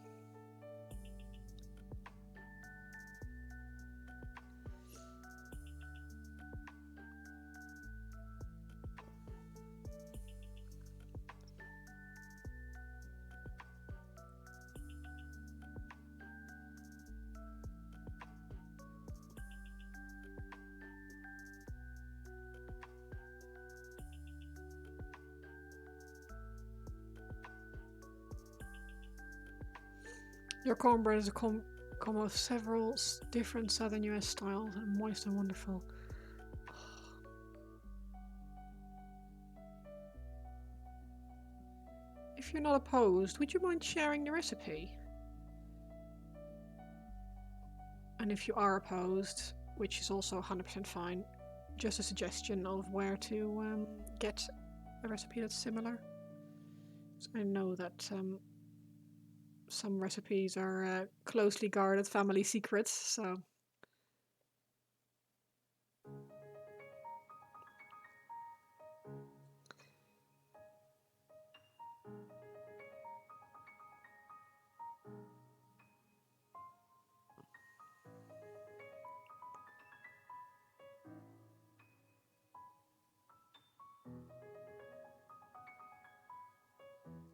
Your cornbread is a combo of several different southern US styles and moist and wonderful. If you're not opposed, would you mind sharing the recipe? And if you are opposed, which is also 100% fine, just a suggestion of where to get a recipe that's similar. So I know that some recipes are closely guarded family secrets, so...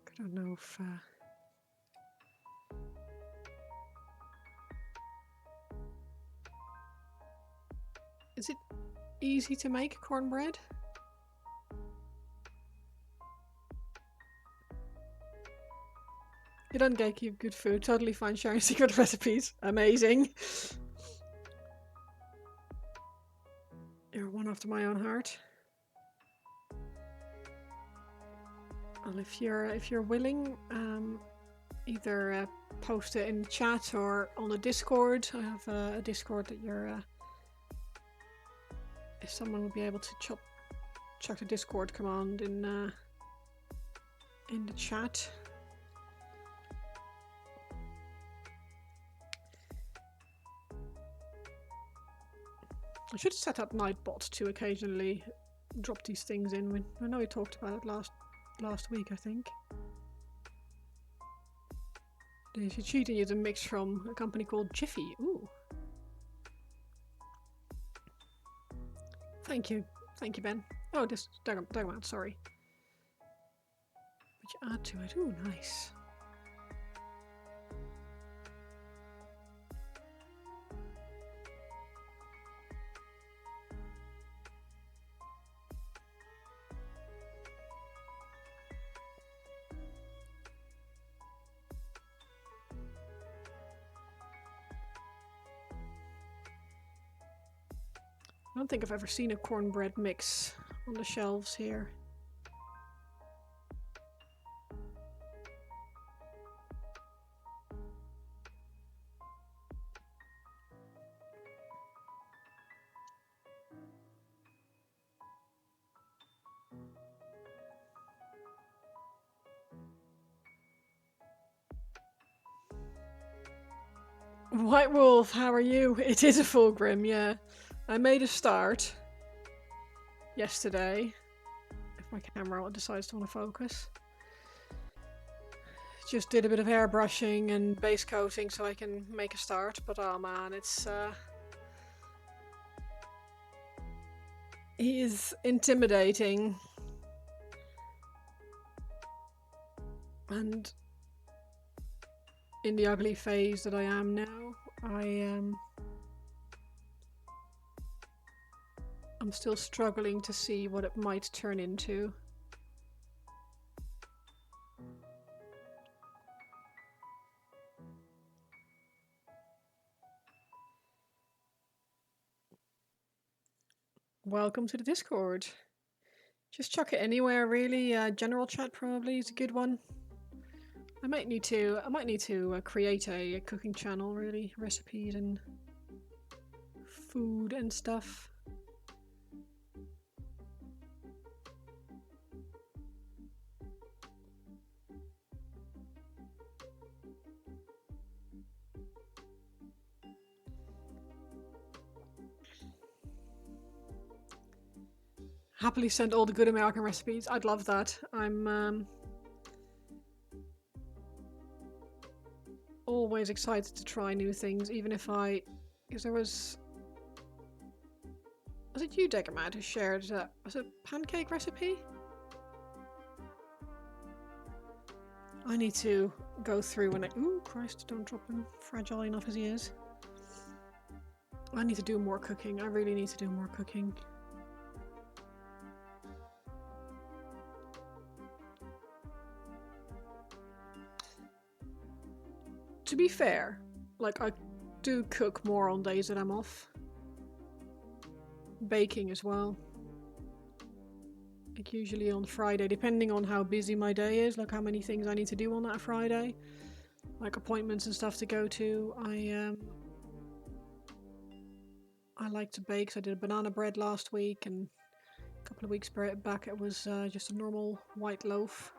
I don't know if... Is it easy to make cornbread? You don't gatekeep good food. Totally fine sharing secret recipes. Amazing. You're one after my own heart. Well, if you're willing, either post it in the chat or on the Discord. I have a Discord that you're. If someone would be able to chuck the Discord command in the chat. I should set up Nightbot to occasionally drop these things in. I know we talked about it last week, I think. You should cheat and use a mix from a company called Jiffy. Ooh. Thank you, Ben. Oh, this Daggermount, sorry. Would you add to it? Ooh, nice. I don't think I've ever seen a cornbread mix on the shelves here. White Wolf, how are you? It is a Fulgrim, yeah. I made a start yesterday. If my camera decides to want to focus. Just did a bit of airbrushing and base coating so I can make a start, but oh man, it's he is intimidating. And in the ugly phase that I am now, I'm still struggling to see what it might turn into. Welcome to the Discord. Just chuck it anywhere really, general chat probably is a good one. I might need to create a cooking channel, really, recipes and food and stuff. Happily send all the good American recipes. I'd love that. I'm always excited to try new things, even if because there was it you, Degamad, who shared was it a pancake recipe? I need to go through and ooh, Christ, don't drop him, fragile enough as he is. I need to do more cooking. I really need to do more cooking. To be fair, like, I do cook more on days that I'm off. Baking as well. Like, usually on Friday, depending on how busy my day is, like how many things I need to do on that Friday. Like appointments and stuff to go to. I like to bake, so I did a banana bread last week, and a couple of weeks back it was just a normal white loaf.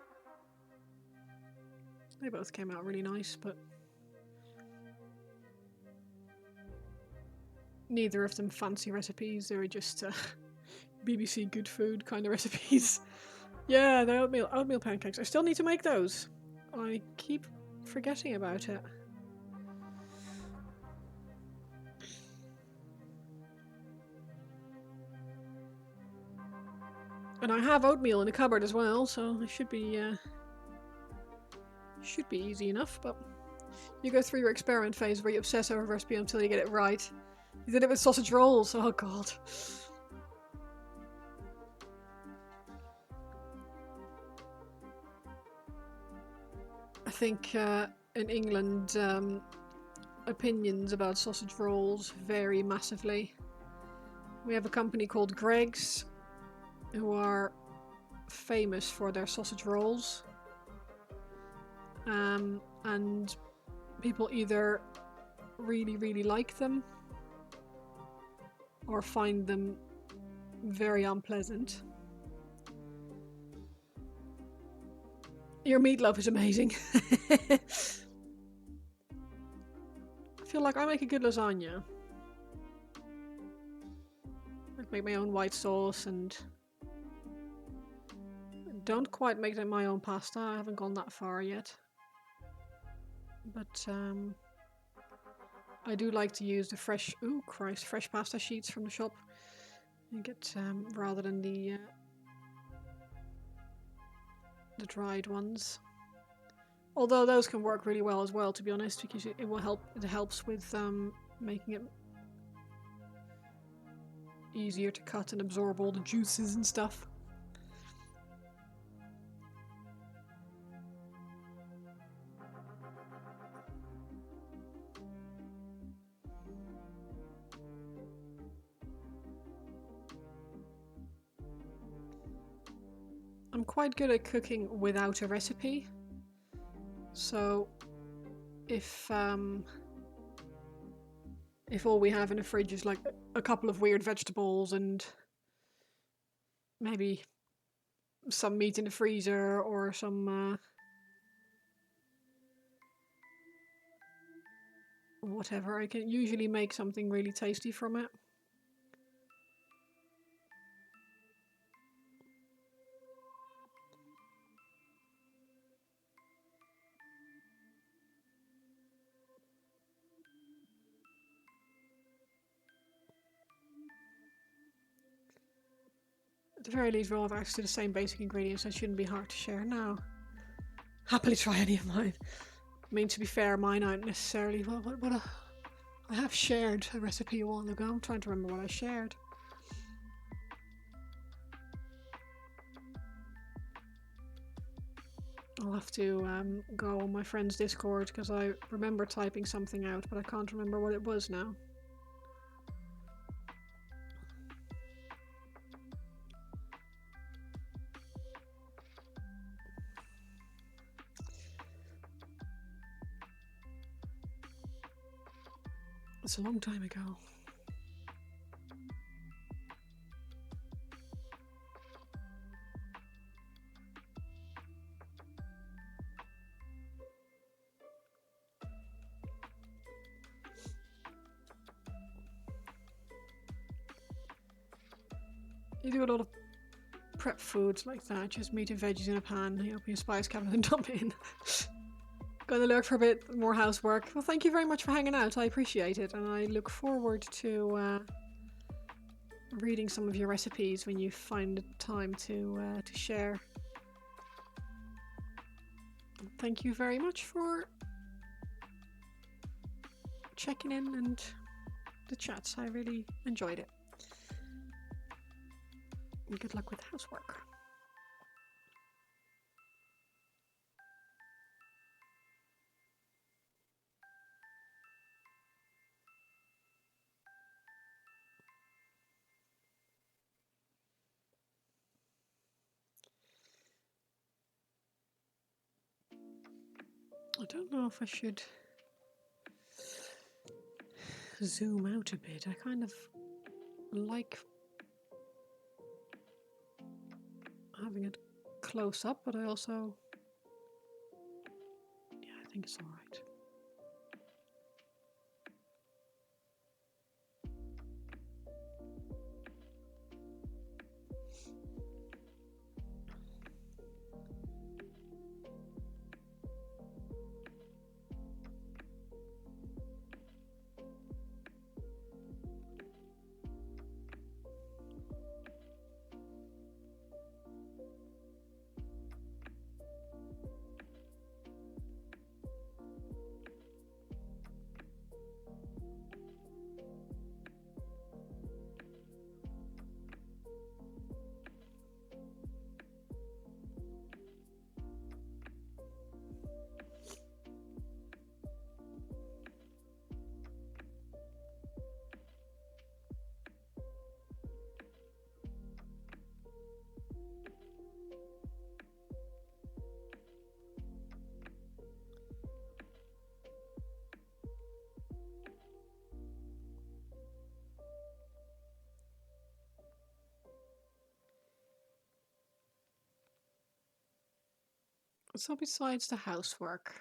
They both came out really nice, but neither of them fancy recipes. They were just BBC good food kind of recipes. Yeah, the oatmeal pancakes. I still need to make those. I keep forgetting about it. And I have oatmeal in the cupboard as well, so it should be easy enough. But you go through your experiment phase where you obsess over a recipe until you get it right. You did it with sausage rolls. Oh god. I think in England, opinions about sausage rolls vary massively. We have a company called Greggs, who are famous for their sausage rolls. And people either really, really like them or find them very unpleasant. Your meatloaf is amazing. I feel like I make a good lasagna. I make my own white sauce and don't quite make my own pasta. I haven't gone that far yet. But I do like to use the fresh pasta sheets from the shop. You get rather than the dried ones. Although those can work really well as well, to be honest, because it will help. It helps with making it easier to cut and absorb all the juices and stuff. I'm quite good at cooking without a recipe. So if all we have in the fridge is like a couple of weird vegetables and maybe some meat in the freezer or some whatever, I can usually make something really tasty from it. At the very least, we'll have access to the same basic ingredients, so it shouldn't be hard to share. Now, happily try any of mine. I mean, to be fair, mine aren't necessarily... Well, I have shared a recipe a while ago. I'm trying to remember what I shared. I'll have to go on my friend's Discord, because I remember typing something out, but I can't remember what it was now. It's a long time ago. You do a lot of prep foods like that, just meat and veggies in a pan, you open your spice cabinet and dump it in. Gonna look for a bit more housework. Well, thank you very much for hanging out, I appreciate it, and I look forward to reading some of your recipes when you find time to share. Thank you very much for checking in and the chats, I really enjoyed it. And good luck with housework. I don't know if I should zoom out a bit. I kind of like having it close up, but I also, yeah, I think it's all right. So besides the housework,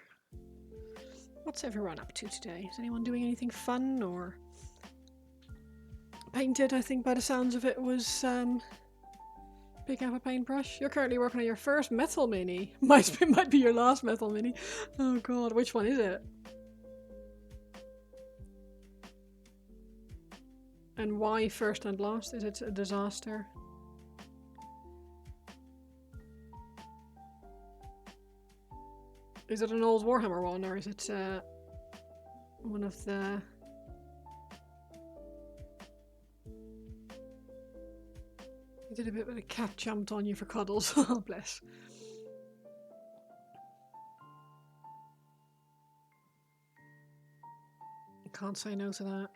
what's everyone up to today? Is anyone doing anything fun or painted? I think by the sounds of it was pick up a paintbrush. You're currently working on your first metal mini. Might be your last metal mini. Oh god, which one is it? And why first and last? Is it a disaster? Is it an old Warhammer one, or is it one of the... You did a bit when a cat jumped on you for cuddles. Oh, bless. Can't say no to that.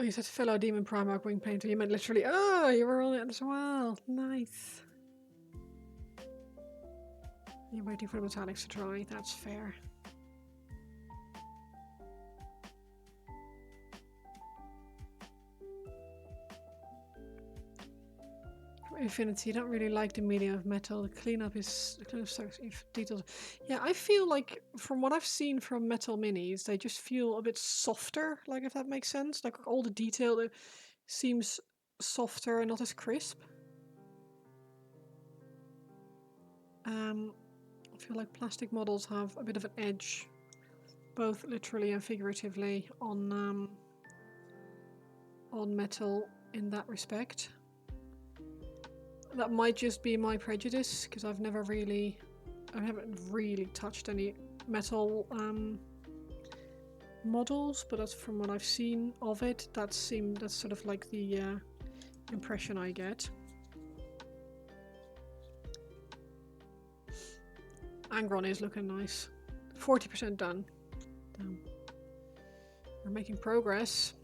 Oh, you said fellow demon Primarch wing painter. You meant literally, oh, you were on it as well. Nice. You're waiting for the metallics to dry. That's fair. Infinity, don't really like the medium of metal. The cleanup is details. Yeah, I feel like from what I've seen from metal minis, they just feel a bit softer, like if that makes sense. Like all the detail it seems softer and not as crisp. I feel like plastic models have a bit of an edge, both literally and figuratively, on metal in that respect. That might just be my prejudice, because I haven't really touched any metal models, but that's from what I've seen of it. That's sort of like the impression I get. Angron is looking nice. 40% done. Damn. We're making progress.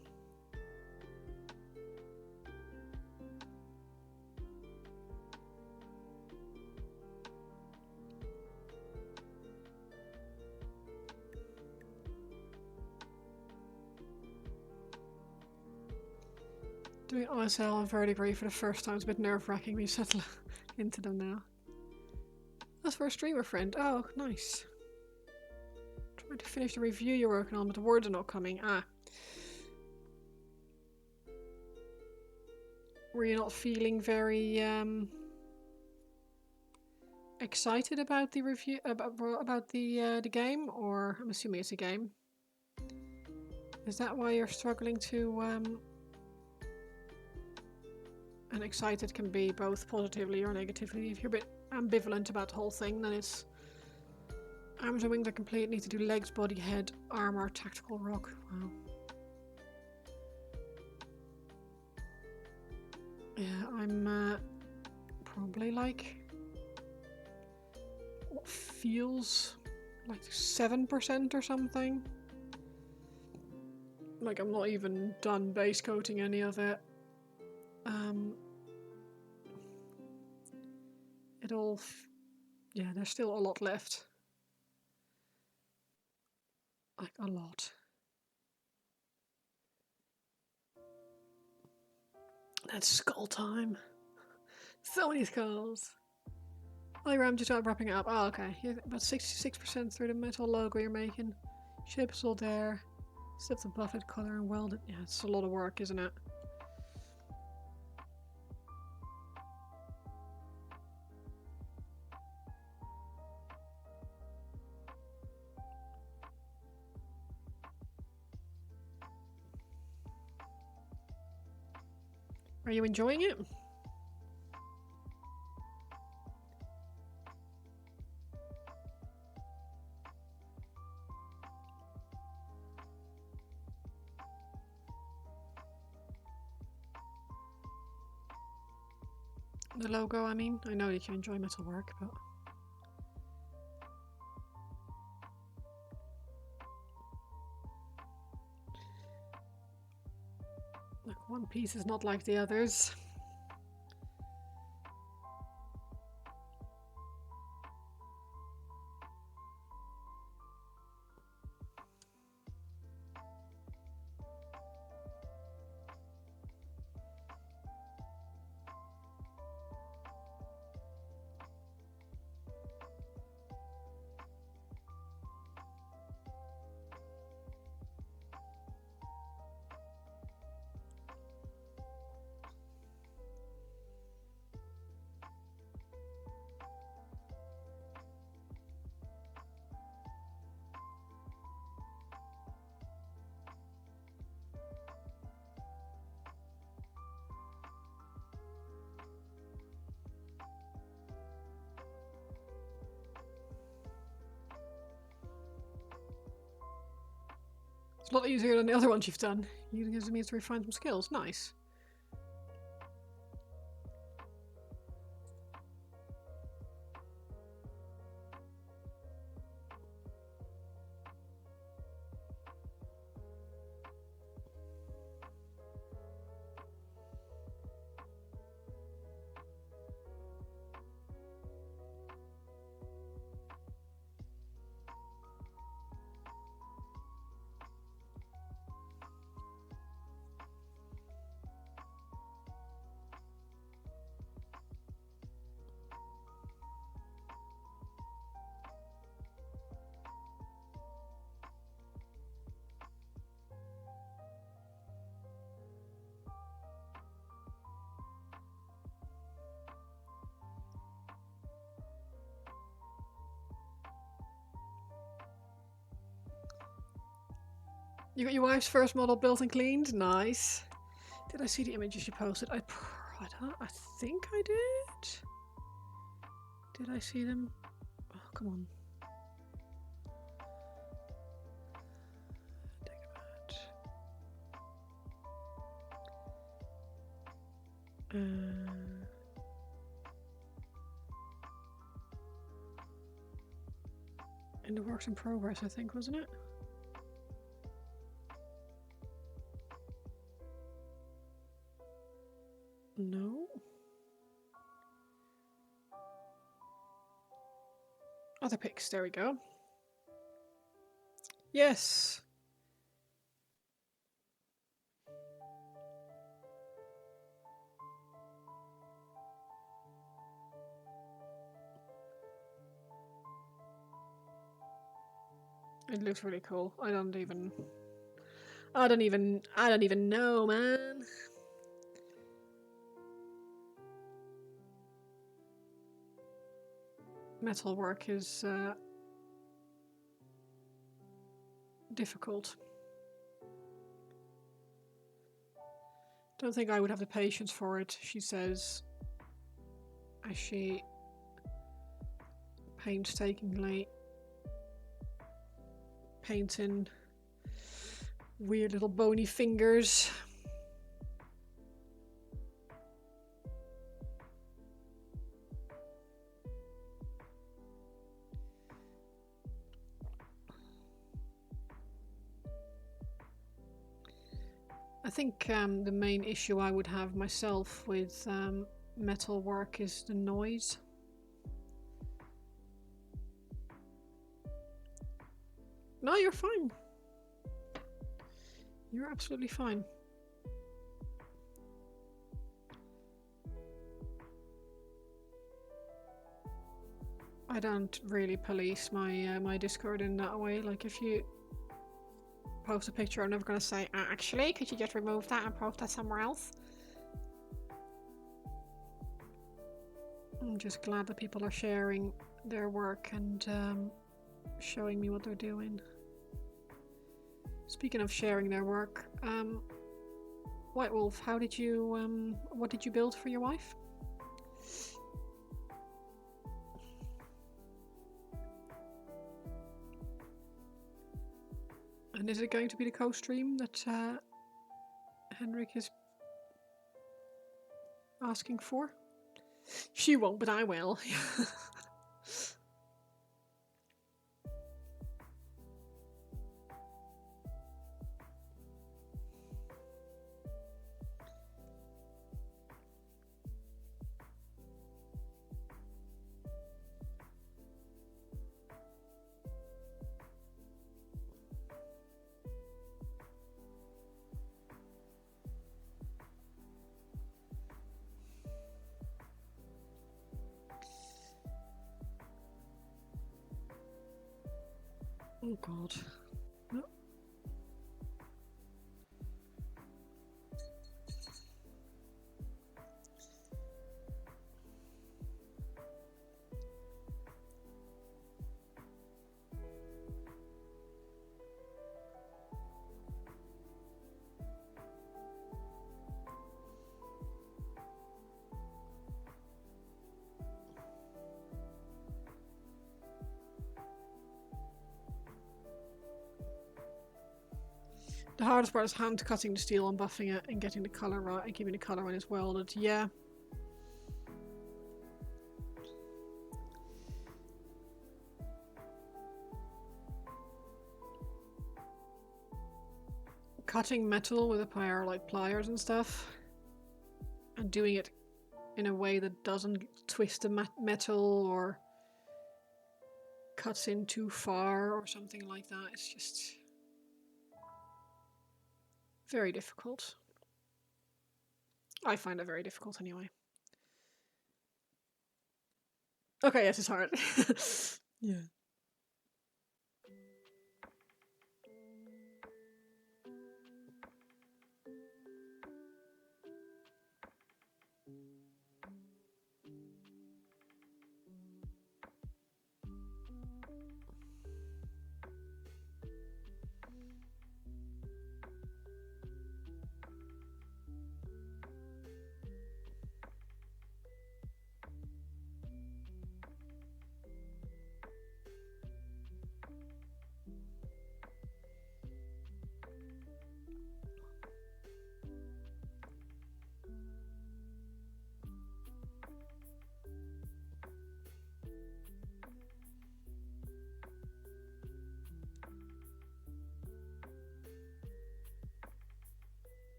Doing OSL and vertebrae for the first time is a bit nerve-wracking when you settle into them now. That's for a streamer friend. Oh, nice. Trying to finish the review you're working on, but the words are not coming. Ah. Were you not feeling very excited about the review about the game, or I'm assuming it's a game? Is that why you're struggling to and excited can be both positively or negatively. If you're a bit ambivalent about the whole thing, then it's arms and wings are complete, need to do legs, body, head, armor, tactical rock. Wow. Yeah, I'm probably like what feels like 7% or something. Like I'm not even done base coating any of it. Yeah, there's still a lot left. Like a lot. That's skull time. So many skulls. Oh, I'm just wrapping it up. Oh, okay. You're about 66% through the metal logo you're making. Shape is all there. Still the buffet, color, and welded. Yeah, it's a lot of work, isn't it? Are you enjoying it? The logo, I mean. I know you can enjoy metal work, but... Like, one piece is not like the others. It's a lot easier than the other ones you've done. Using it as a means to refine some skills. Nice. You got your wife's first model built and cleaned? Nice. Did I see the images you posted? I think I did. Did I see them? Oh, come on. Take a minute. In the works in progress, I think, wasn't it? No. Other pics, there we go. Yes. It looks really cool. I don't even know, man. Metalwork is difficult. Don't think I would have the patience for it, she says, as she painstakingly paints in weird little bony fingers. I think the main issue I would have myself with metal work is the noise. No, you're fine. You're absolutely fine. I don't really police my my Discord in that way. Like, if you post a picture, I'm never gonna say, actually, could you just remove that and post that somewhere else? I'm just glad that people are sharing their work and showing me what they're doing. Speaking of sharing their work, White Wolf, how did you what did you build for your wife? And is it going to be the co-stream that Henrik is asking for? She won't, but I will. Oh god. No. The hardest part is hand cutting the steel and buffing it and getting the colour right and keeping the colour when it's welded. Yeah. Cutting metal with a pair like pliers and stuff and doing it in a way that doesn't twist the metal or cuts in too far or something like that. It's just very difficult. I find it very difficult anyway. Okay, yes, it's hard. Yeah.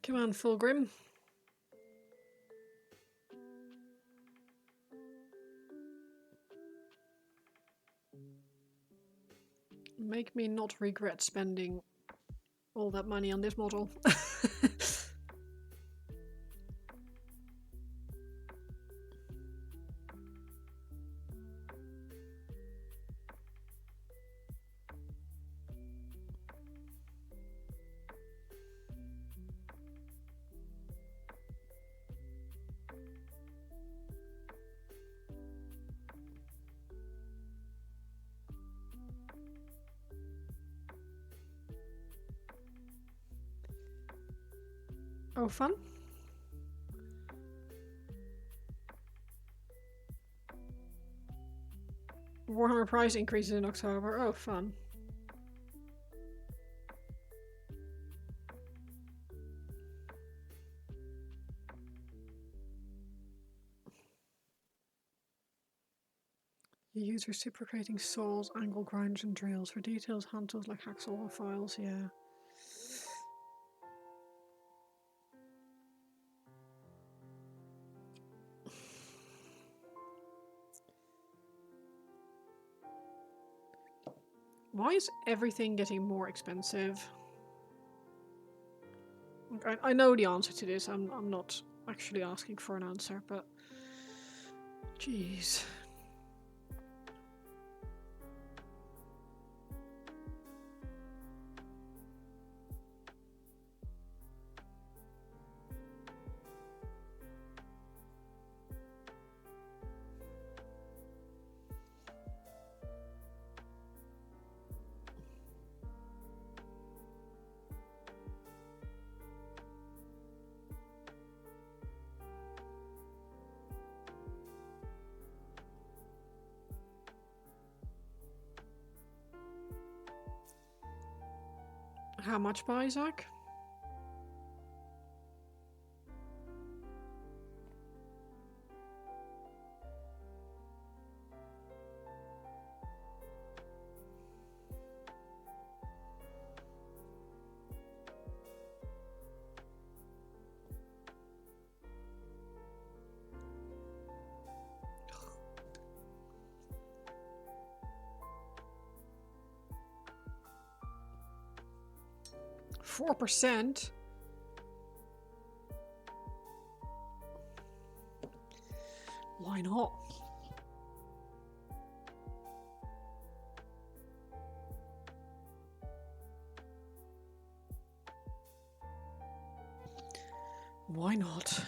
Come on, Fulgrim. make me not regret spending all that money on this model. Oh, fun. Warhammer price increases in October. Oh, fun. You use reciprocating saws, angle grinders, and drills. For details, hand tools like hacksaw or files, yeah. Why is everything getting more expensive? I know the answer to this. I'm not actually asking for an answer, but jeez. How much by Isaac? %? Why not? Why not?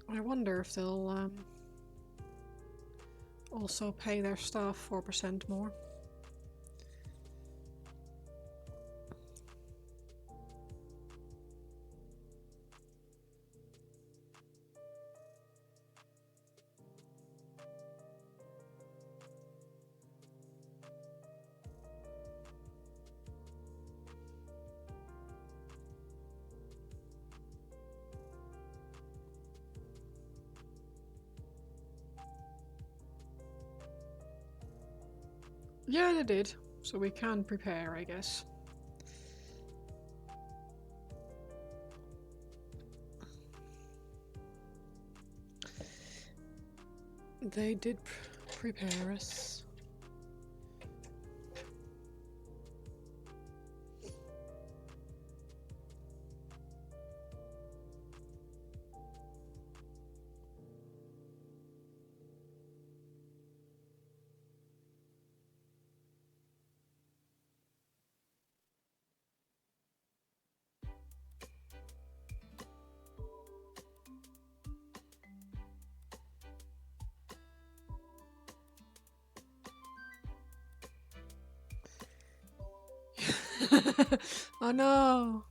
I wonder if they'll also pay their staff 4% more. Yeah, they did. So we can prepare, I guess. They did prepare us. Oh no!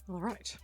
All right.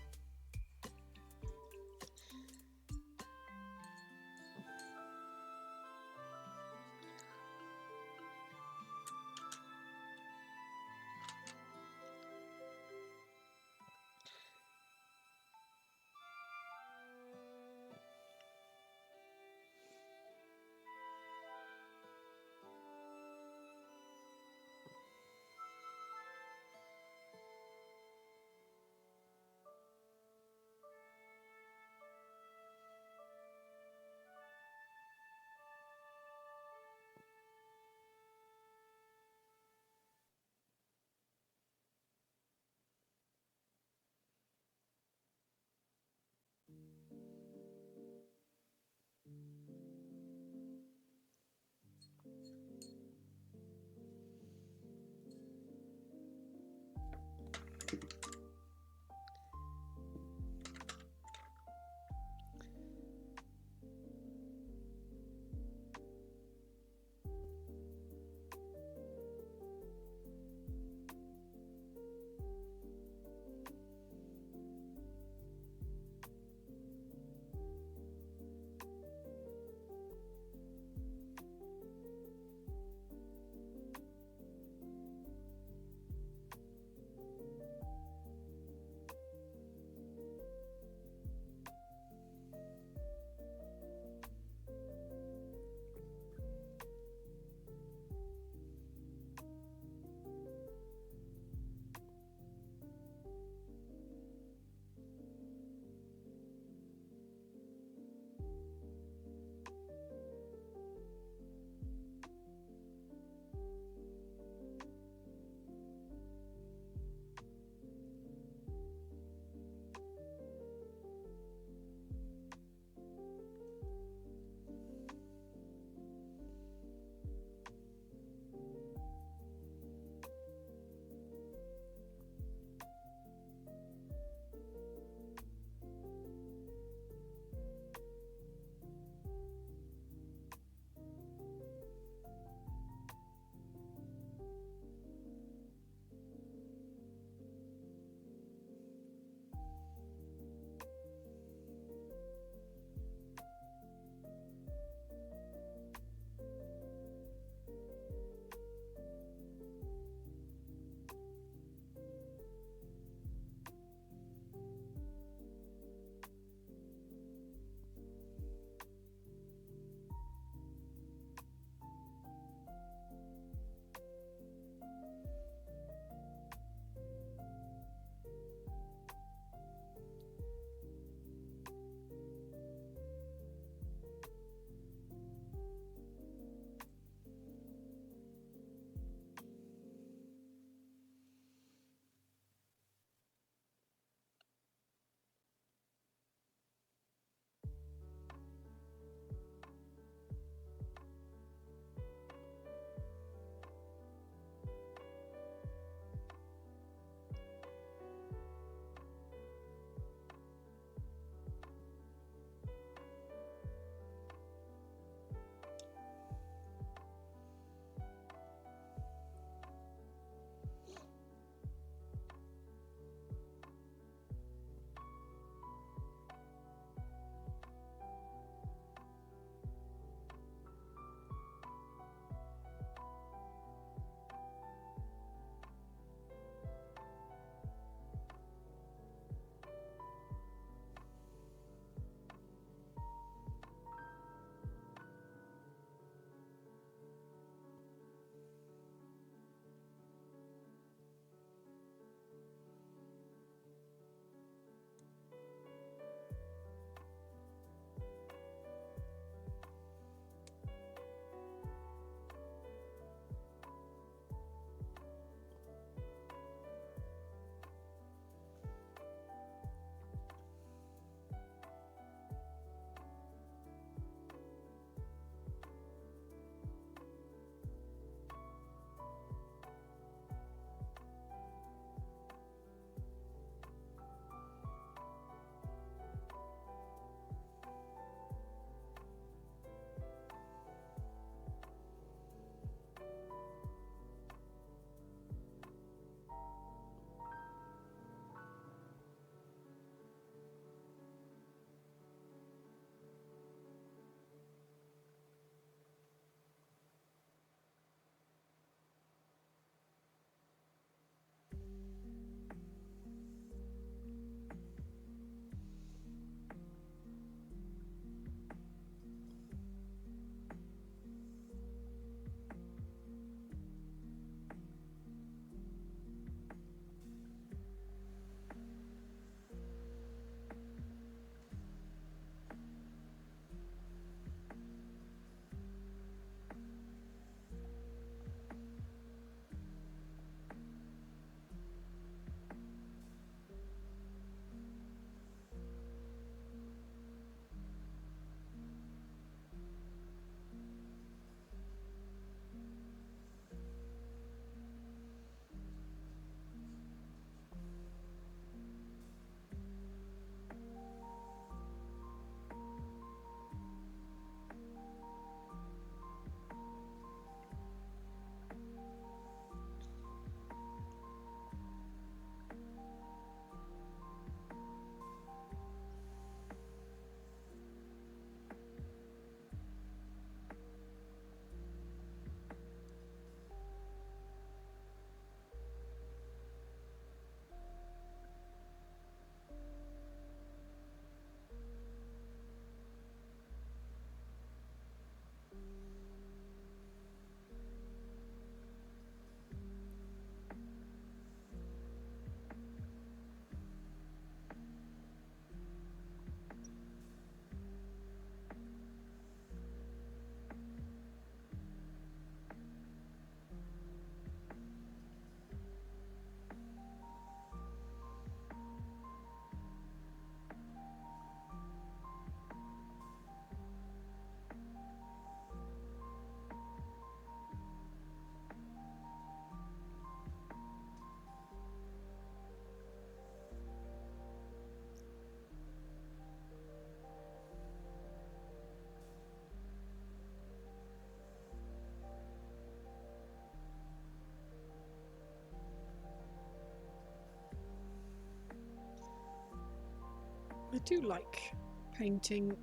do like painting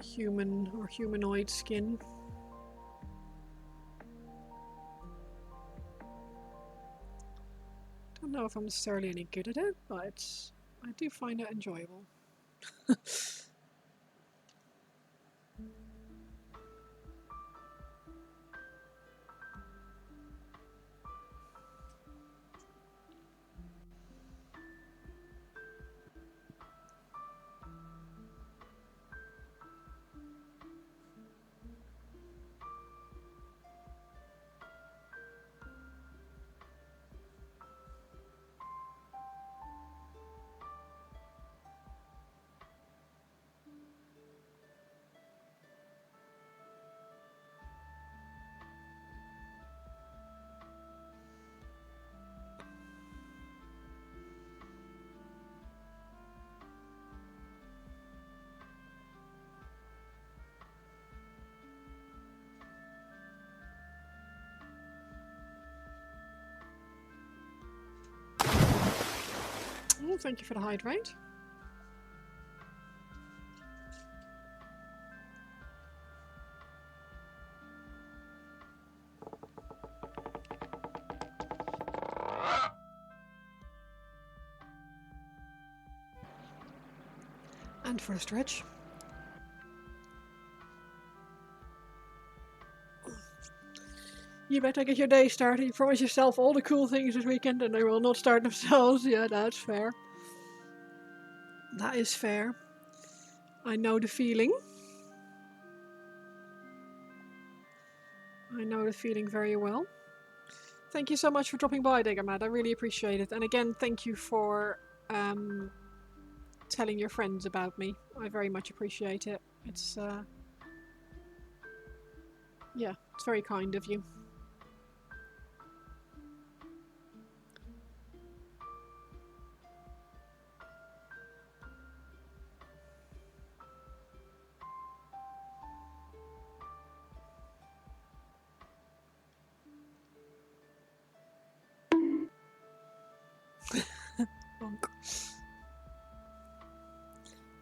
human or humanoid skin. Don't know if I'm necessarily any good at it, but I do find it enjoyable. Oh, thank you for the hydrate. And for a stretch. You better get your day started. You promise yourself all the cool things this weekend and they will not start themselves. Yeah, that's fair. That is fair. I know the feeling. I know the feeling very well. Thank you so much for dropping by, Diggermad. I really appreciate it. And again, thank you for telling your friends about me. I very much appreciate it. It's, yeah, it's very kind of you.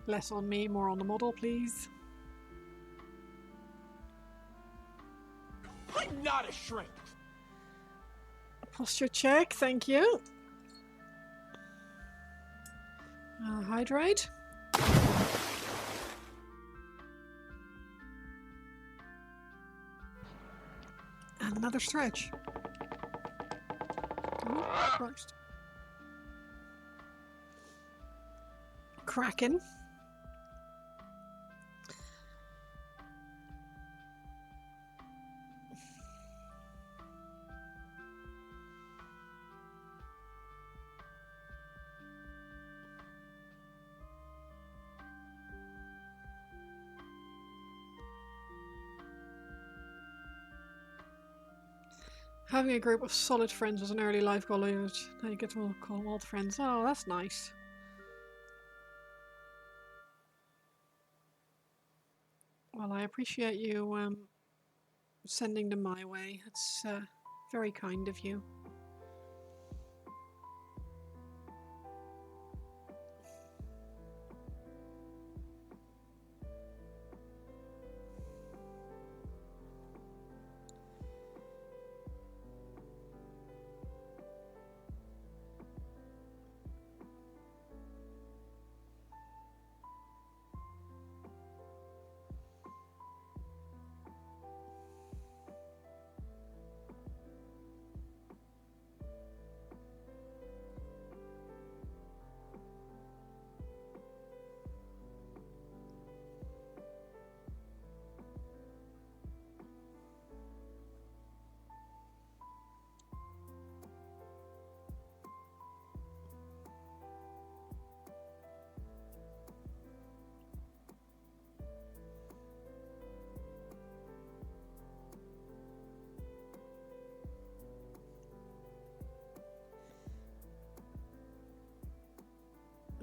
Less on me, more on the model, please. I'm not a shrink. Posture check, thank you. Hydrate. And another stretch. Oh, Christ. Cracking. Having a group of solid friends was an early life goal. Now you get to call them old friends. Oh, that's nice. Well, I appreciate you sending them my way. It's very kind of you.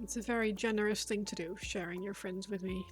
It's a very generous thing to do, sharing your friends with me.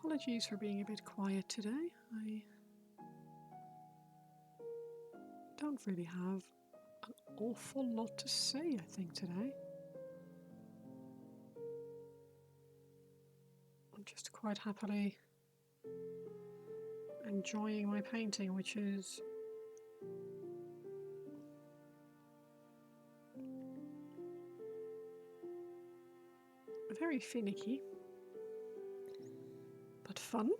Apologies for being a bit quiet today. I don't really have an awful lot to say, I think, today. I'm just quite happily enjoying my painting, which is very finicky, but fun.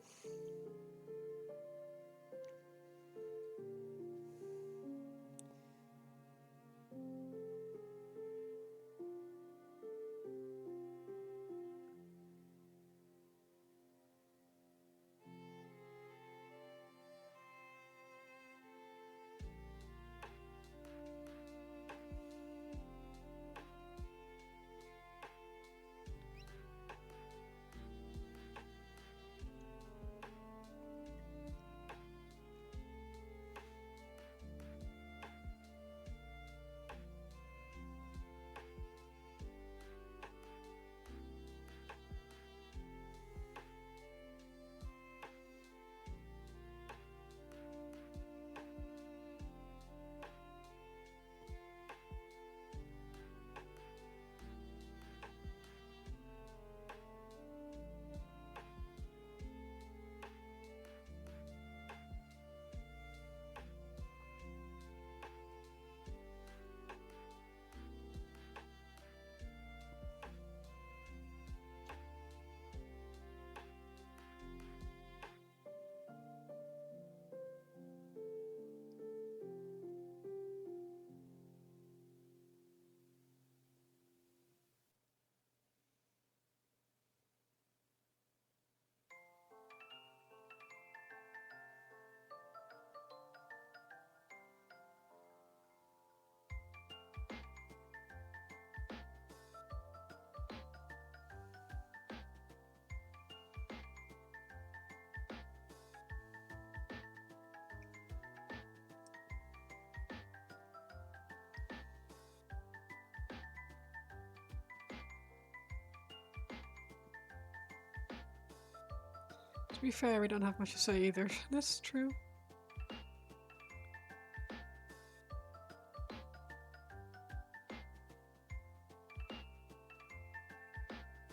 To be fair, we don't have much to say either. That's true.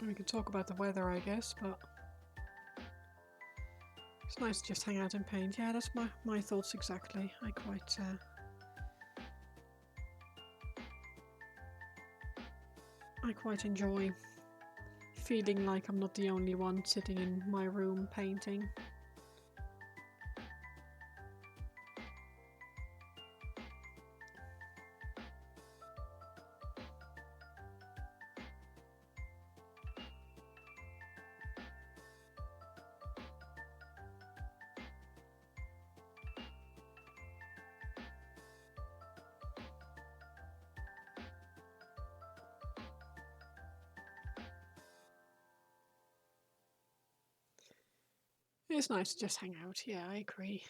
We could talk about the weather, I guess, but it's nice to just hang out and paint. Yeah, that's my thoughts exactly. I quite enjoy feeling like I'm not the only one sitting in my room painting. It's nice to just hang out. Yeah, I agree.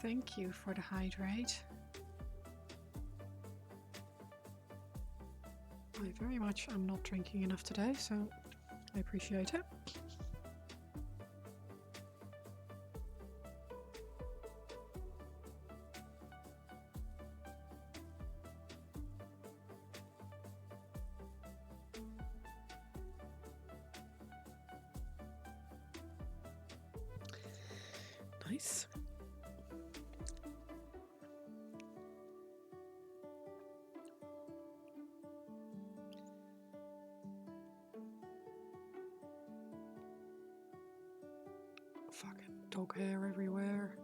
Thank you for the hydrate. I very much am not drinking enough today, so I appreciate it. Nice. Fucking dog hair everywhere.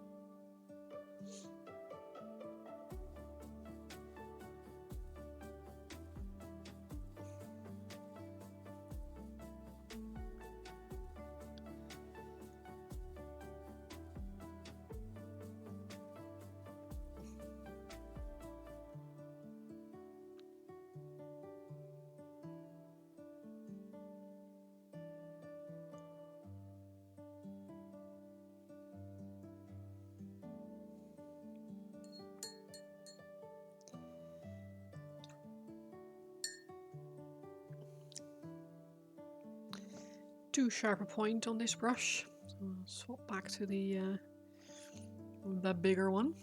Too sharp a point on this brush. So I'll swap back to the bigger one.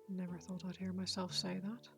Never thought I'd hear myself say that.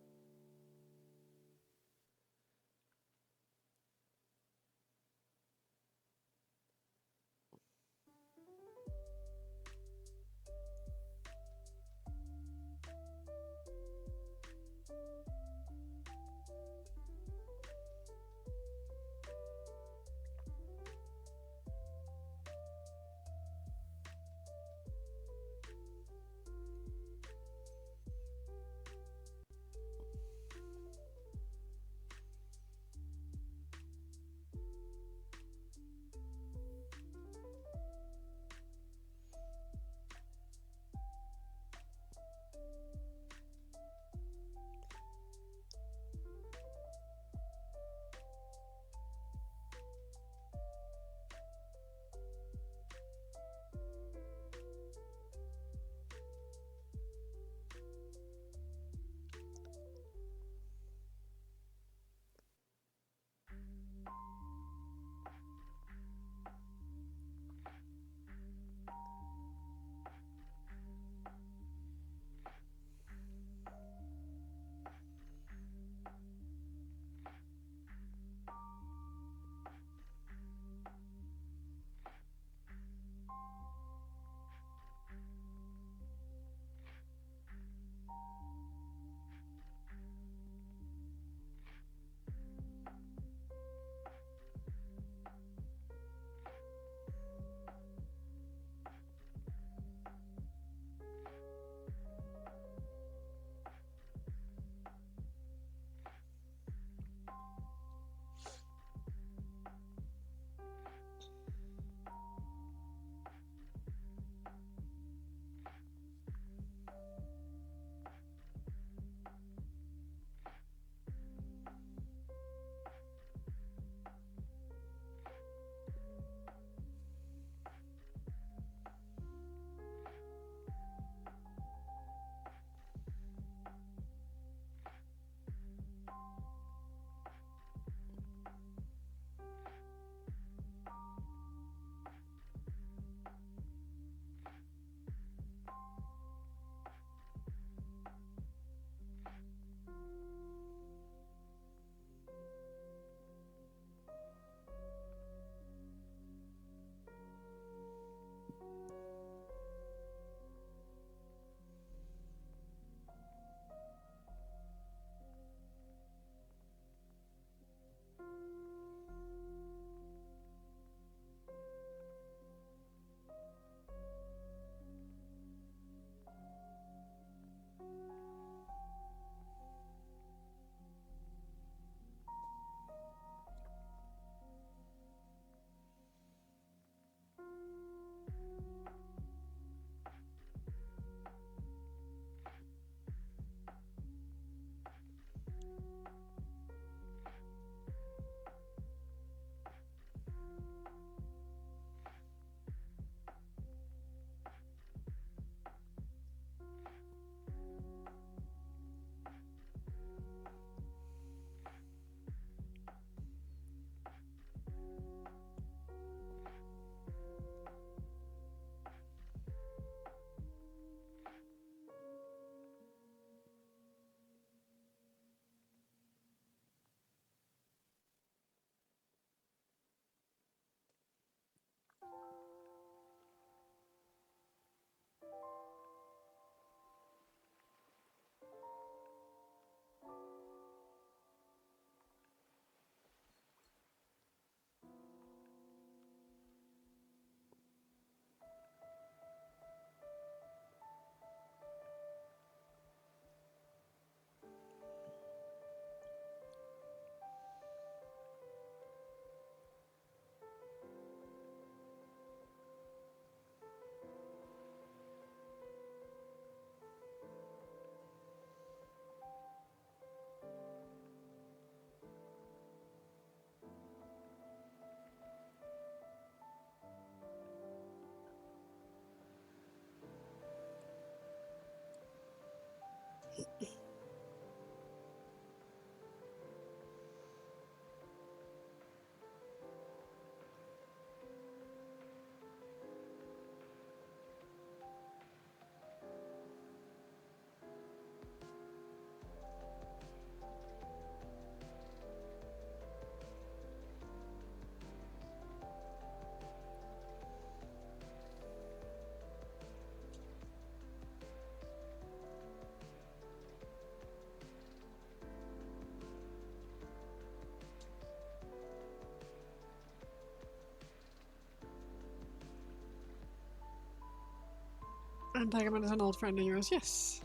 And Tagaman is an old friend of yours, yes.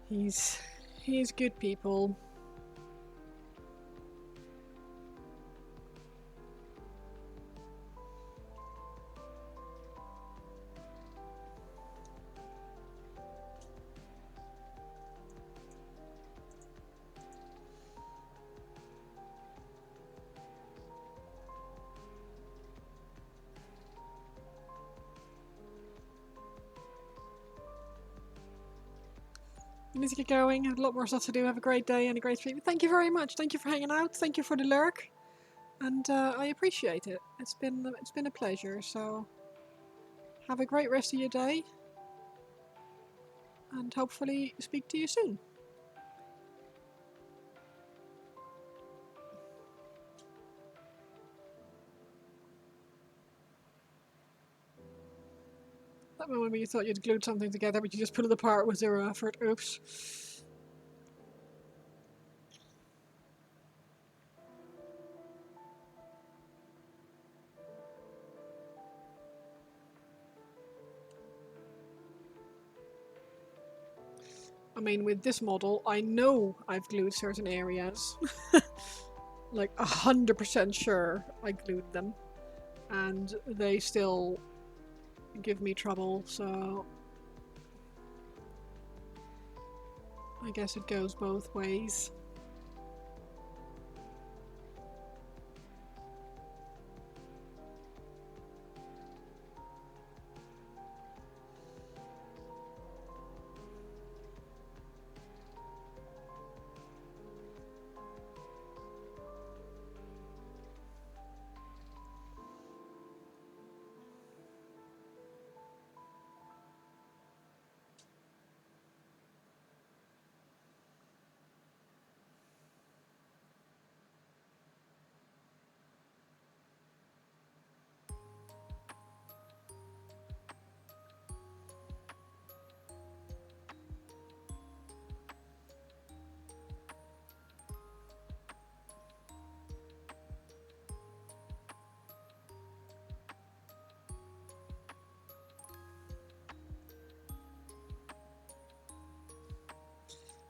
He's good people. You need to get going. I have a lot more stuff to do. Have a great day and a great sleep. Thank you very much. Thank you for hanging out. Thank you for the lurk, and I appreciate it. It's been a pleasure. So have a great rest of your day, and hopefully speak to you soon. That moment when you thought you'd glued something together, but you just put it apart with zero effort. Oops. I mean, with this model, I know I've glued certain areas. Like 100% sure I glued them. And they still give me trouble, so I guess it goes both ways.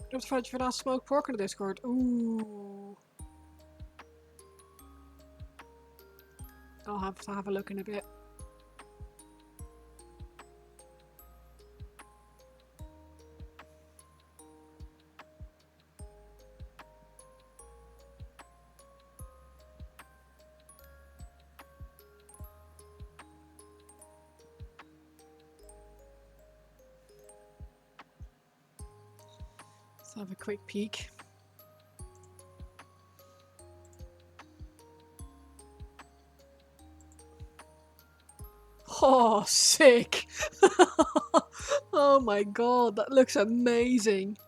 Don't forget for that smoked pork in the Discord. Ooh. I'll have to have a look in a bit. Let's have a quick peek. Oh, sick! Oh my god, that looks amazing.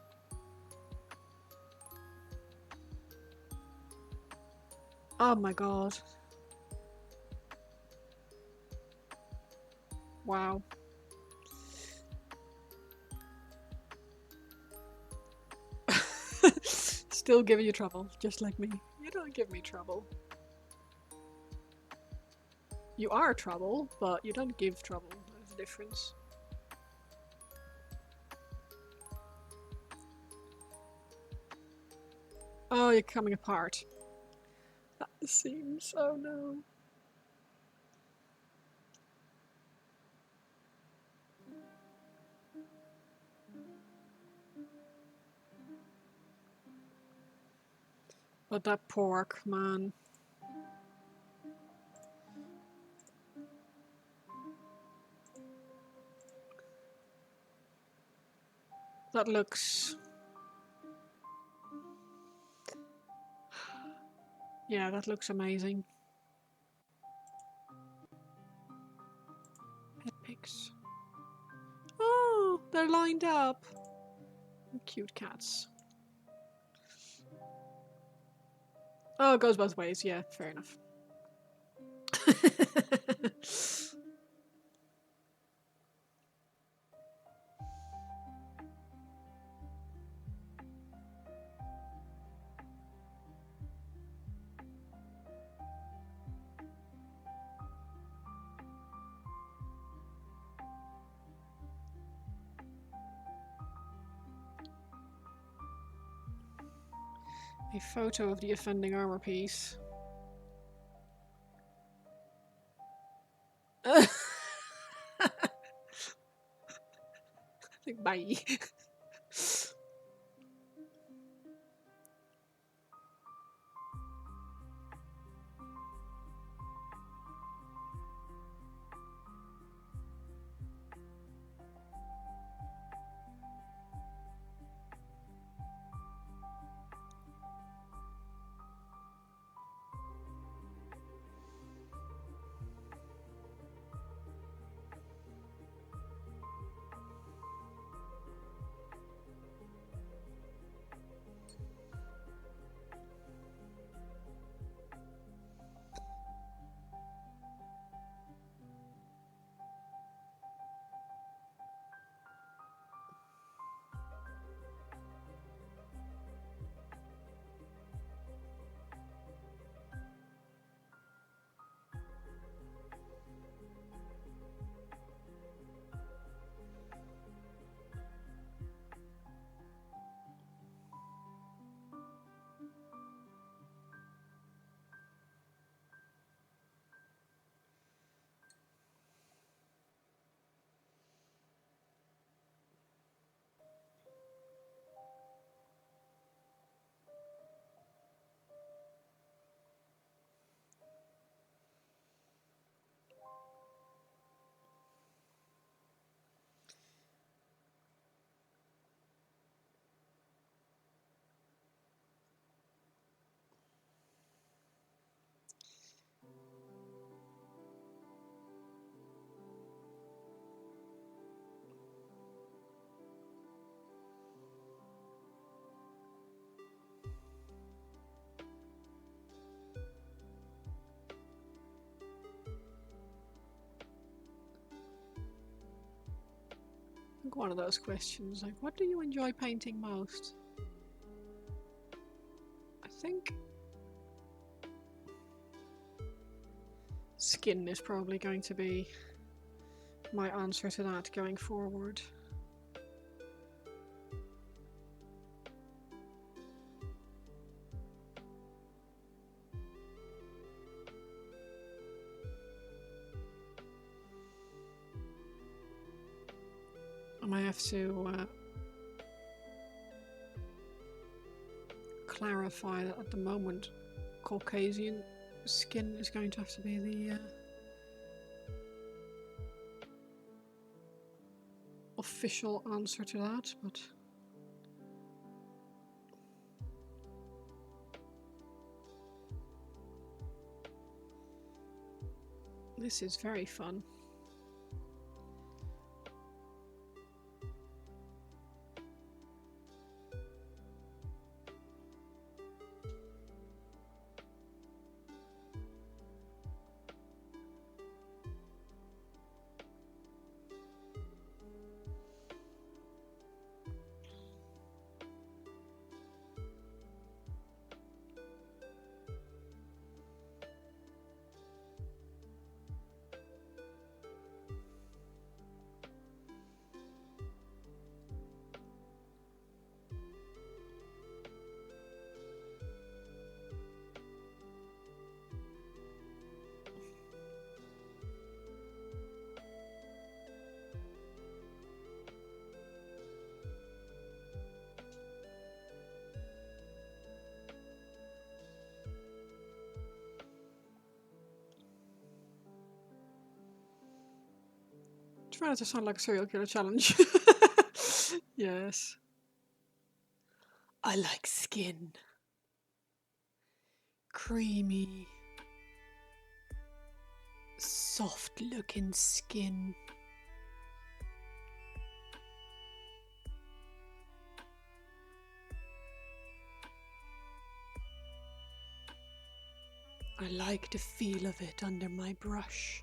Oh my god. Wow. Still giving you trouble, just like me. You don't give me trouble. You are trouble, but you don't give trouble. There's a difference. Oh, you're coming apart. That seems... oh no. But that pork, man. That looks... Yeah, that looks amazing. Pet pigs. Oh, they're lined up. Cute cats. Oh, it goes both ways. Yeah, fair enough. A photo of the offending armor piece. Bye. One of those questions, like, what do you enjoy painting most? I think skin is probably going to be my answer to that going forward. I might have to clarify that at the moment Caucasian skin is going to have to be the official answer to that, but this is very fun. Try not to sound like a serial killer challenge. Yes. I like skin. Creamy, soft looking skin. I like the feel of it under my brush.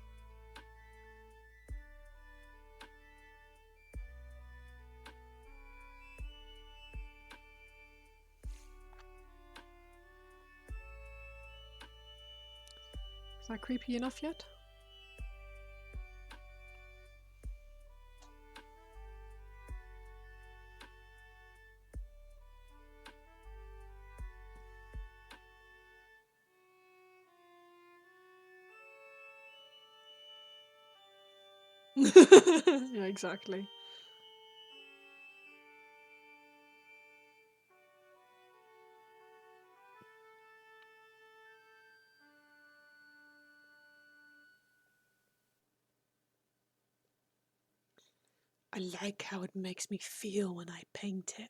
Is that creepy enough yet? Yeah, exactly. I like how it makes me feel when I paint it.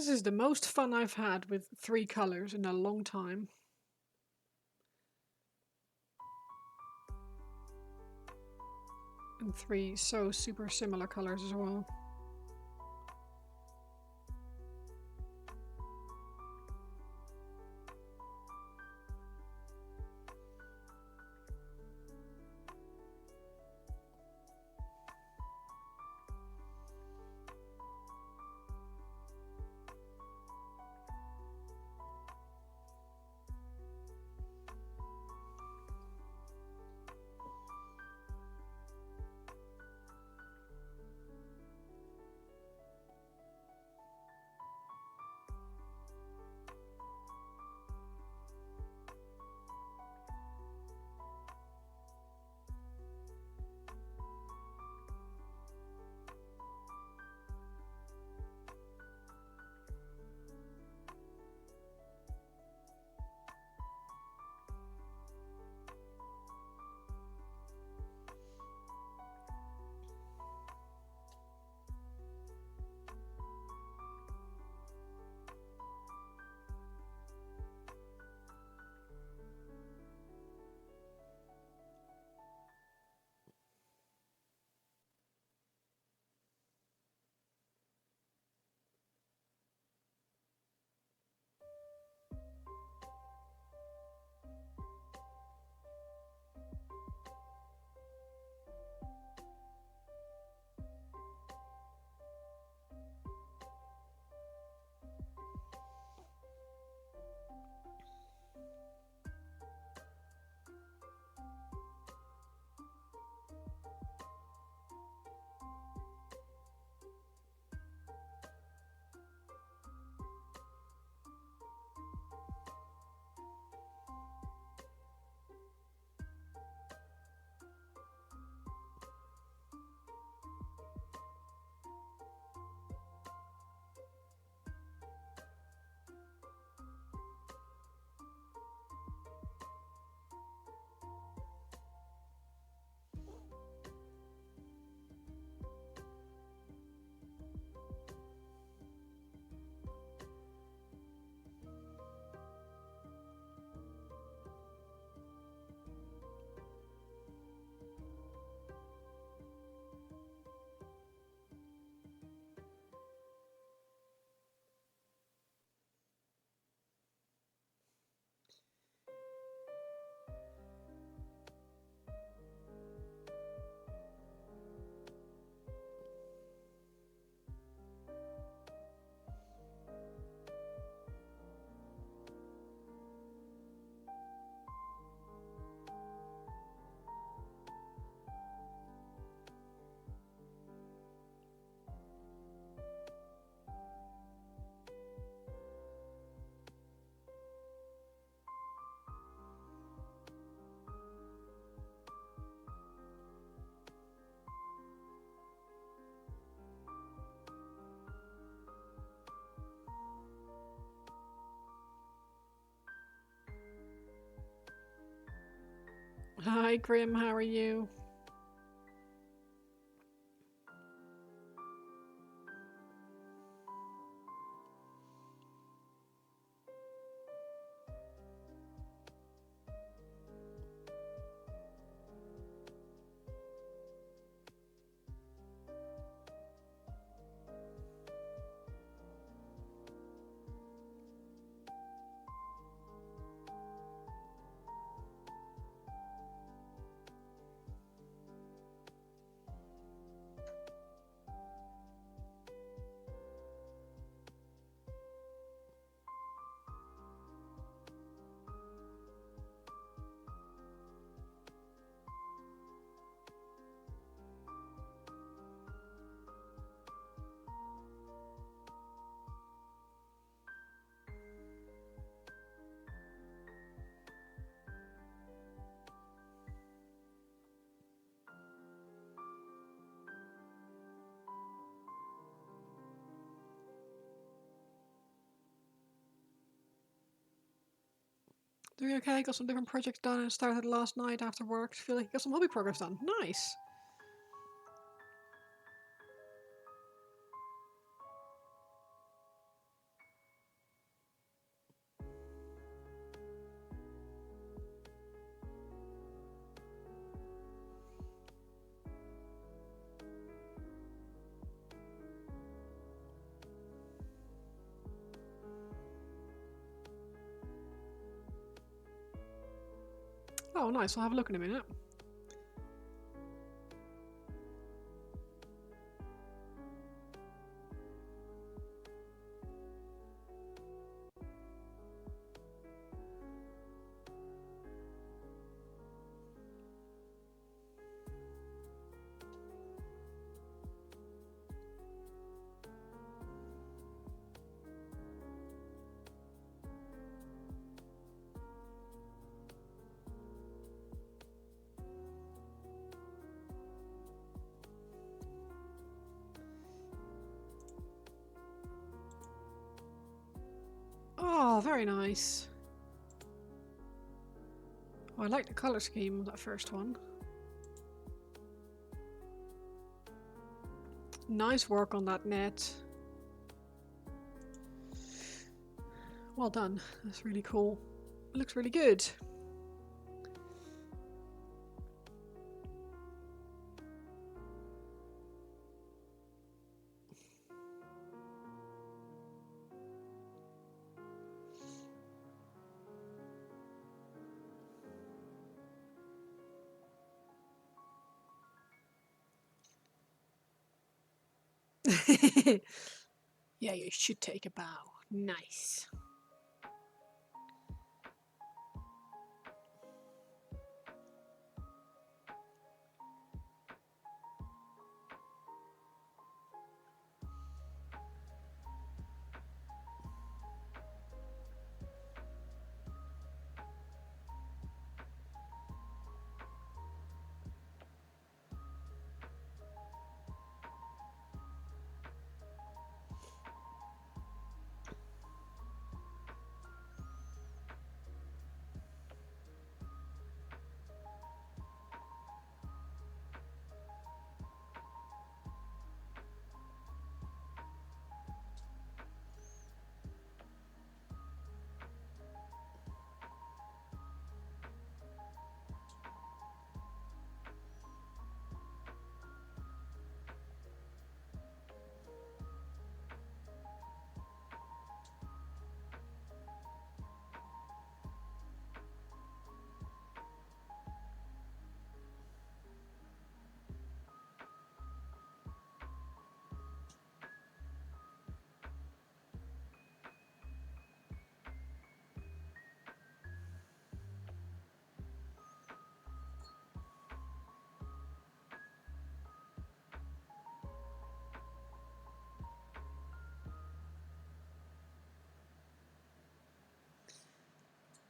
This is the most fun I've had with 3 colours in a long time. And 3 so super similar colours as well. Hi Grim, how are you? Doing okay, got some different projects done and started last night after work. Feel like I got some hobby progress done. Nice! Oh, nice. I'll have a look in a minute. Oh, very nice. Oh, I like the color scheme of that first one. Nice work on that net. Well done. That's really cool. It looks really good. Yeah, you should take a bow. Nice.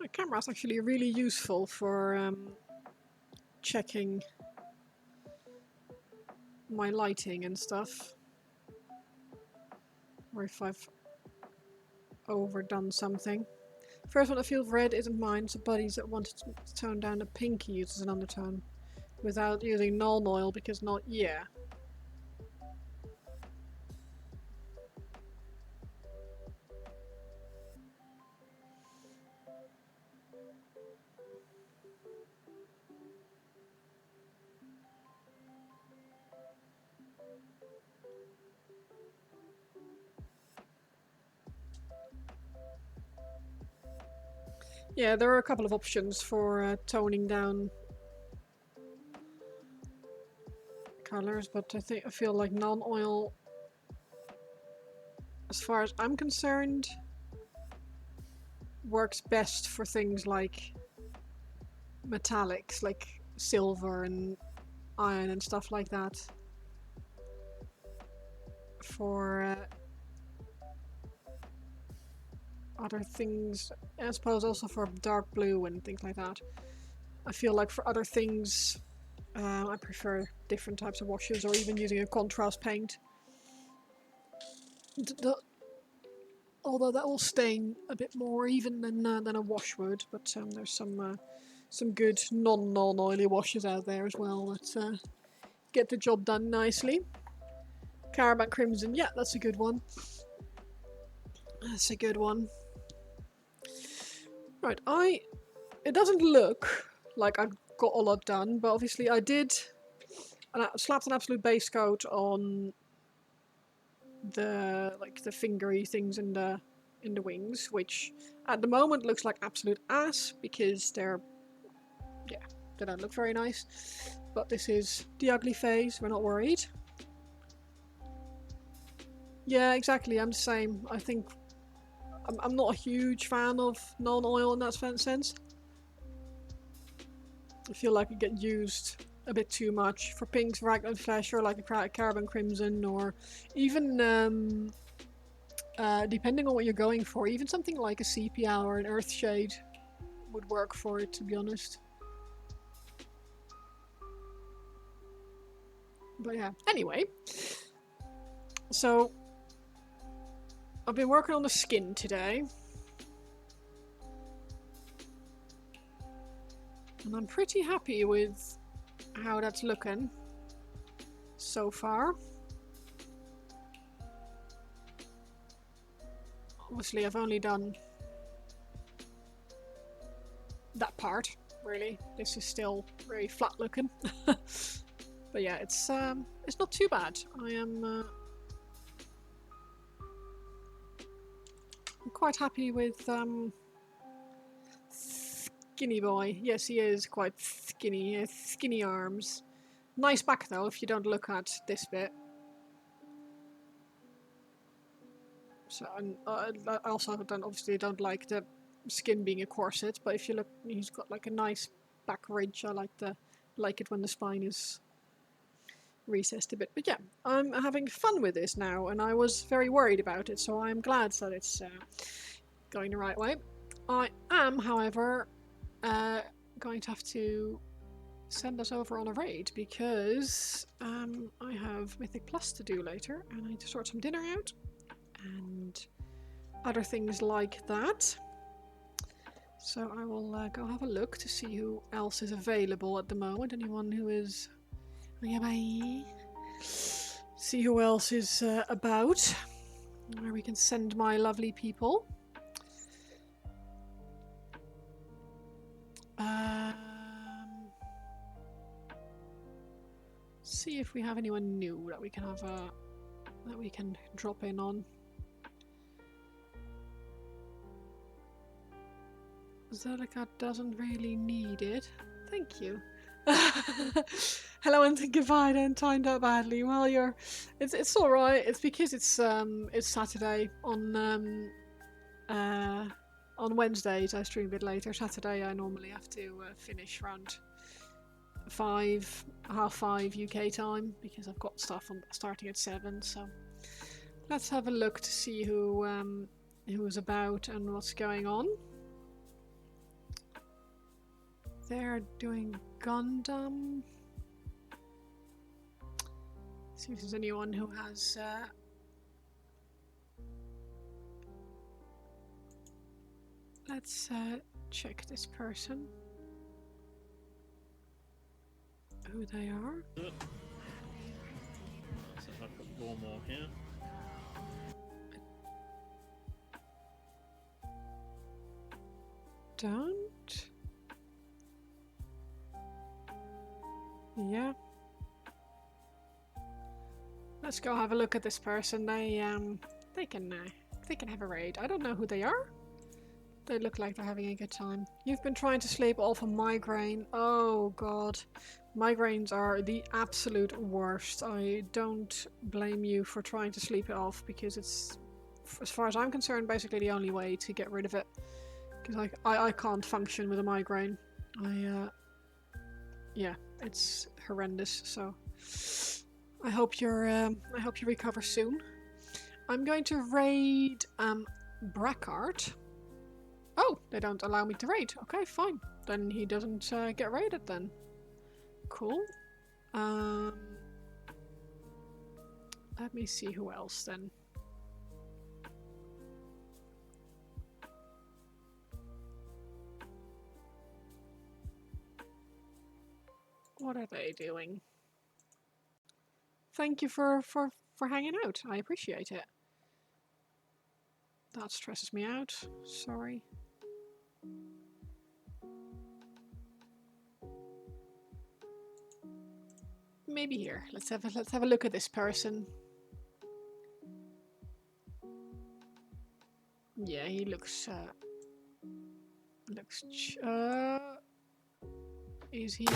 The camera's actually really useful for checking my lighting and stuff. Or if I've overdone something. First one, the field of red isn't mine, so buddies that wanted to tone down the pinky uses an undertone. Without using null oil, because not, yeah. Yeah, there are a couple of options for toning down colors, but I feel like non-oil, as far as I'm concerned, works best for things like metallics, like silver and iron and stuff like that. For other things, I suppose also for dark blue and things like that. I feel like for other things, I prefer different types of washes or even using a contrast paint. Although that will stain a bit more even than a wash would, but there's some good non-oily washes out there as well that get the job done nicely. Caravan Crimson, yeah, that's a good one. That's a good one. Right, it doesn't look like I've got a lot done, but obviously I did. And I slapped an absolute base coat on the fingery things in the wings, which at the moment looks like absolute ass because they're Yeah, they don't look very nice. But this is the ugly phase. We're not worried. Yeah, exactly. I'm the same. I think I'm not a huge fan of non-oil in that sense. I feel like it gets used a bit too much for pinks, raglan flesh, or like a carbon crimson, or even depending on what you're going for, even something like a sepia or an earth shade would work for it, to be honest. But yeah, anyway. So, I've been working on the skin today. And I'm pretty happy with how that's looking so far. Obviously, I've only done that part, really. This is still very flat looking. But yeah, it's not too bad. I'm quite happy with Skinny boy. Yes, he is quite skinny. He has skinny arms. Nice back though, if you don't look at this bit. So, and I also obviously don't like the skin being a corset, but if you look, he's got like a nice back ridge. I like it when the spine is recessed a bit. But yeah, I'm having fun with this now, and I was very worried about it, so I'm glad that it's going the right way. I am, however, going to have to send us over on a raid because I have Mythic Plus to do later, and I need to sort some dinner out and other things like that. So I will go have a look to see who else is available at the moment. Anyone who is nearby. See who else is about. Where we can send my lovely people. See if we have anyone new that we can have that we can drop in on. Zelica doesn't really need it. Thank you. Hello and goodbye. I didn't timed out badly. Well, it's all right. It's because it's Saturday on Wednesdays. I stream a bit later. Saturday I normally have to finish around 5:30 UK time because I've got stuff on starting at 7. So let's have a look to see who's about and what's going on. They're doing Gundam. See if there's anyone who has let's check this person. Who they are. So I've got four more here. Don't. Yeah. Let's go have a look at this person. They can have a raid. I don't know who they are. They look like they're having a good time. You've been trying to sleep off a migraine. Oh god. Migraines are the absolute worst. I don't blame you for trying to sleep it off because it's, as far as I'm concerned, basically the only way to get rid of it. Because I can't function with a migraine. Yeah, it's horrendous. So I hope you recover soon. I'm going to raid Brackart. Oh, they don't allow me to raid. Okay, fine. Then he doesn't get raided then. Cool. Let me see who else then. What are they doing? Thank you for hanging out. I appreciate it. That stresses me out. Sorry. Maybe here. Let's have a look at this person. Yeah, he looks is here.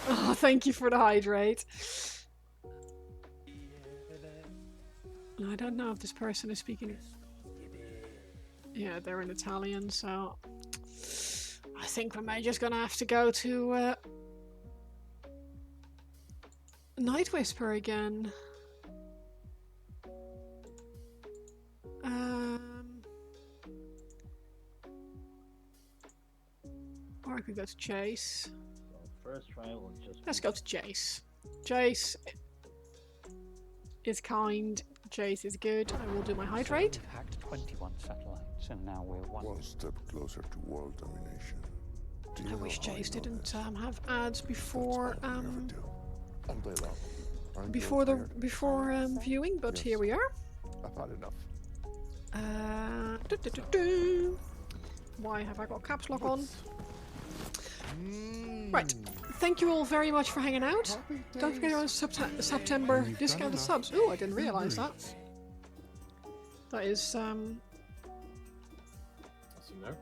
Oh, thank you for the hydrate. I don't know if this person is speaking. Yeah, they're in Italian, so I think we're just gonna have to go to Night Whisper again. Or I could go to Chase. First try will just. Let's go to Jace. Jace is kind. Jace is good. I will do my hydrate. So we've hacked 21 satellites, and now we're One step closer to world domination. I wish Jace didn't have ads before before viewing, but here we are. I've had enough. Why have I got caps lock on? Right. Thank you all very much for hanging out. Don't forget on September discounted subs. Oh, I didn't realise that. That is That's in there.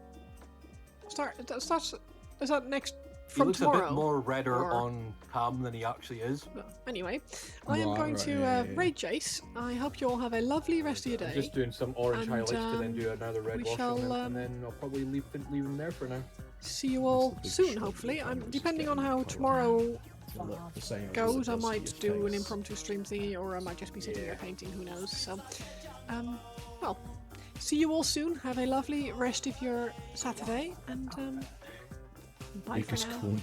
starts. Is that next He from looks tomorrow? a bit more redder Or- on cam than he actually is. Anyway, I am going to raid Jace. I hope you all have a lovely rest of your I'm day. just doing some orange And, highlights to then do another red we wash shall, on him, and then I'll probably leave him there for now. See you all soon, hopefully. Depending on how tomorrow goes, I might do an impromptu stream thingy, or I might just be sitting there painting, who knows. So, well, see you all soon. Have a lovely rest of your Saturday, and bye for now.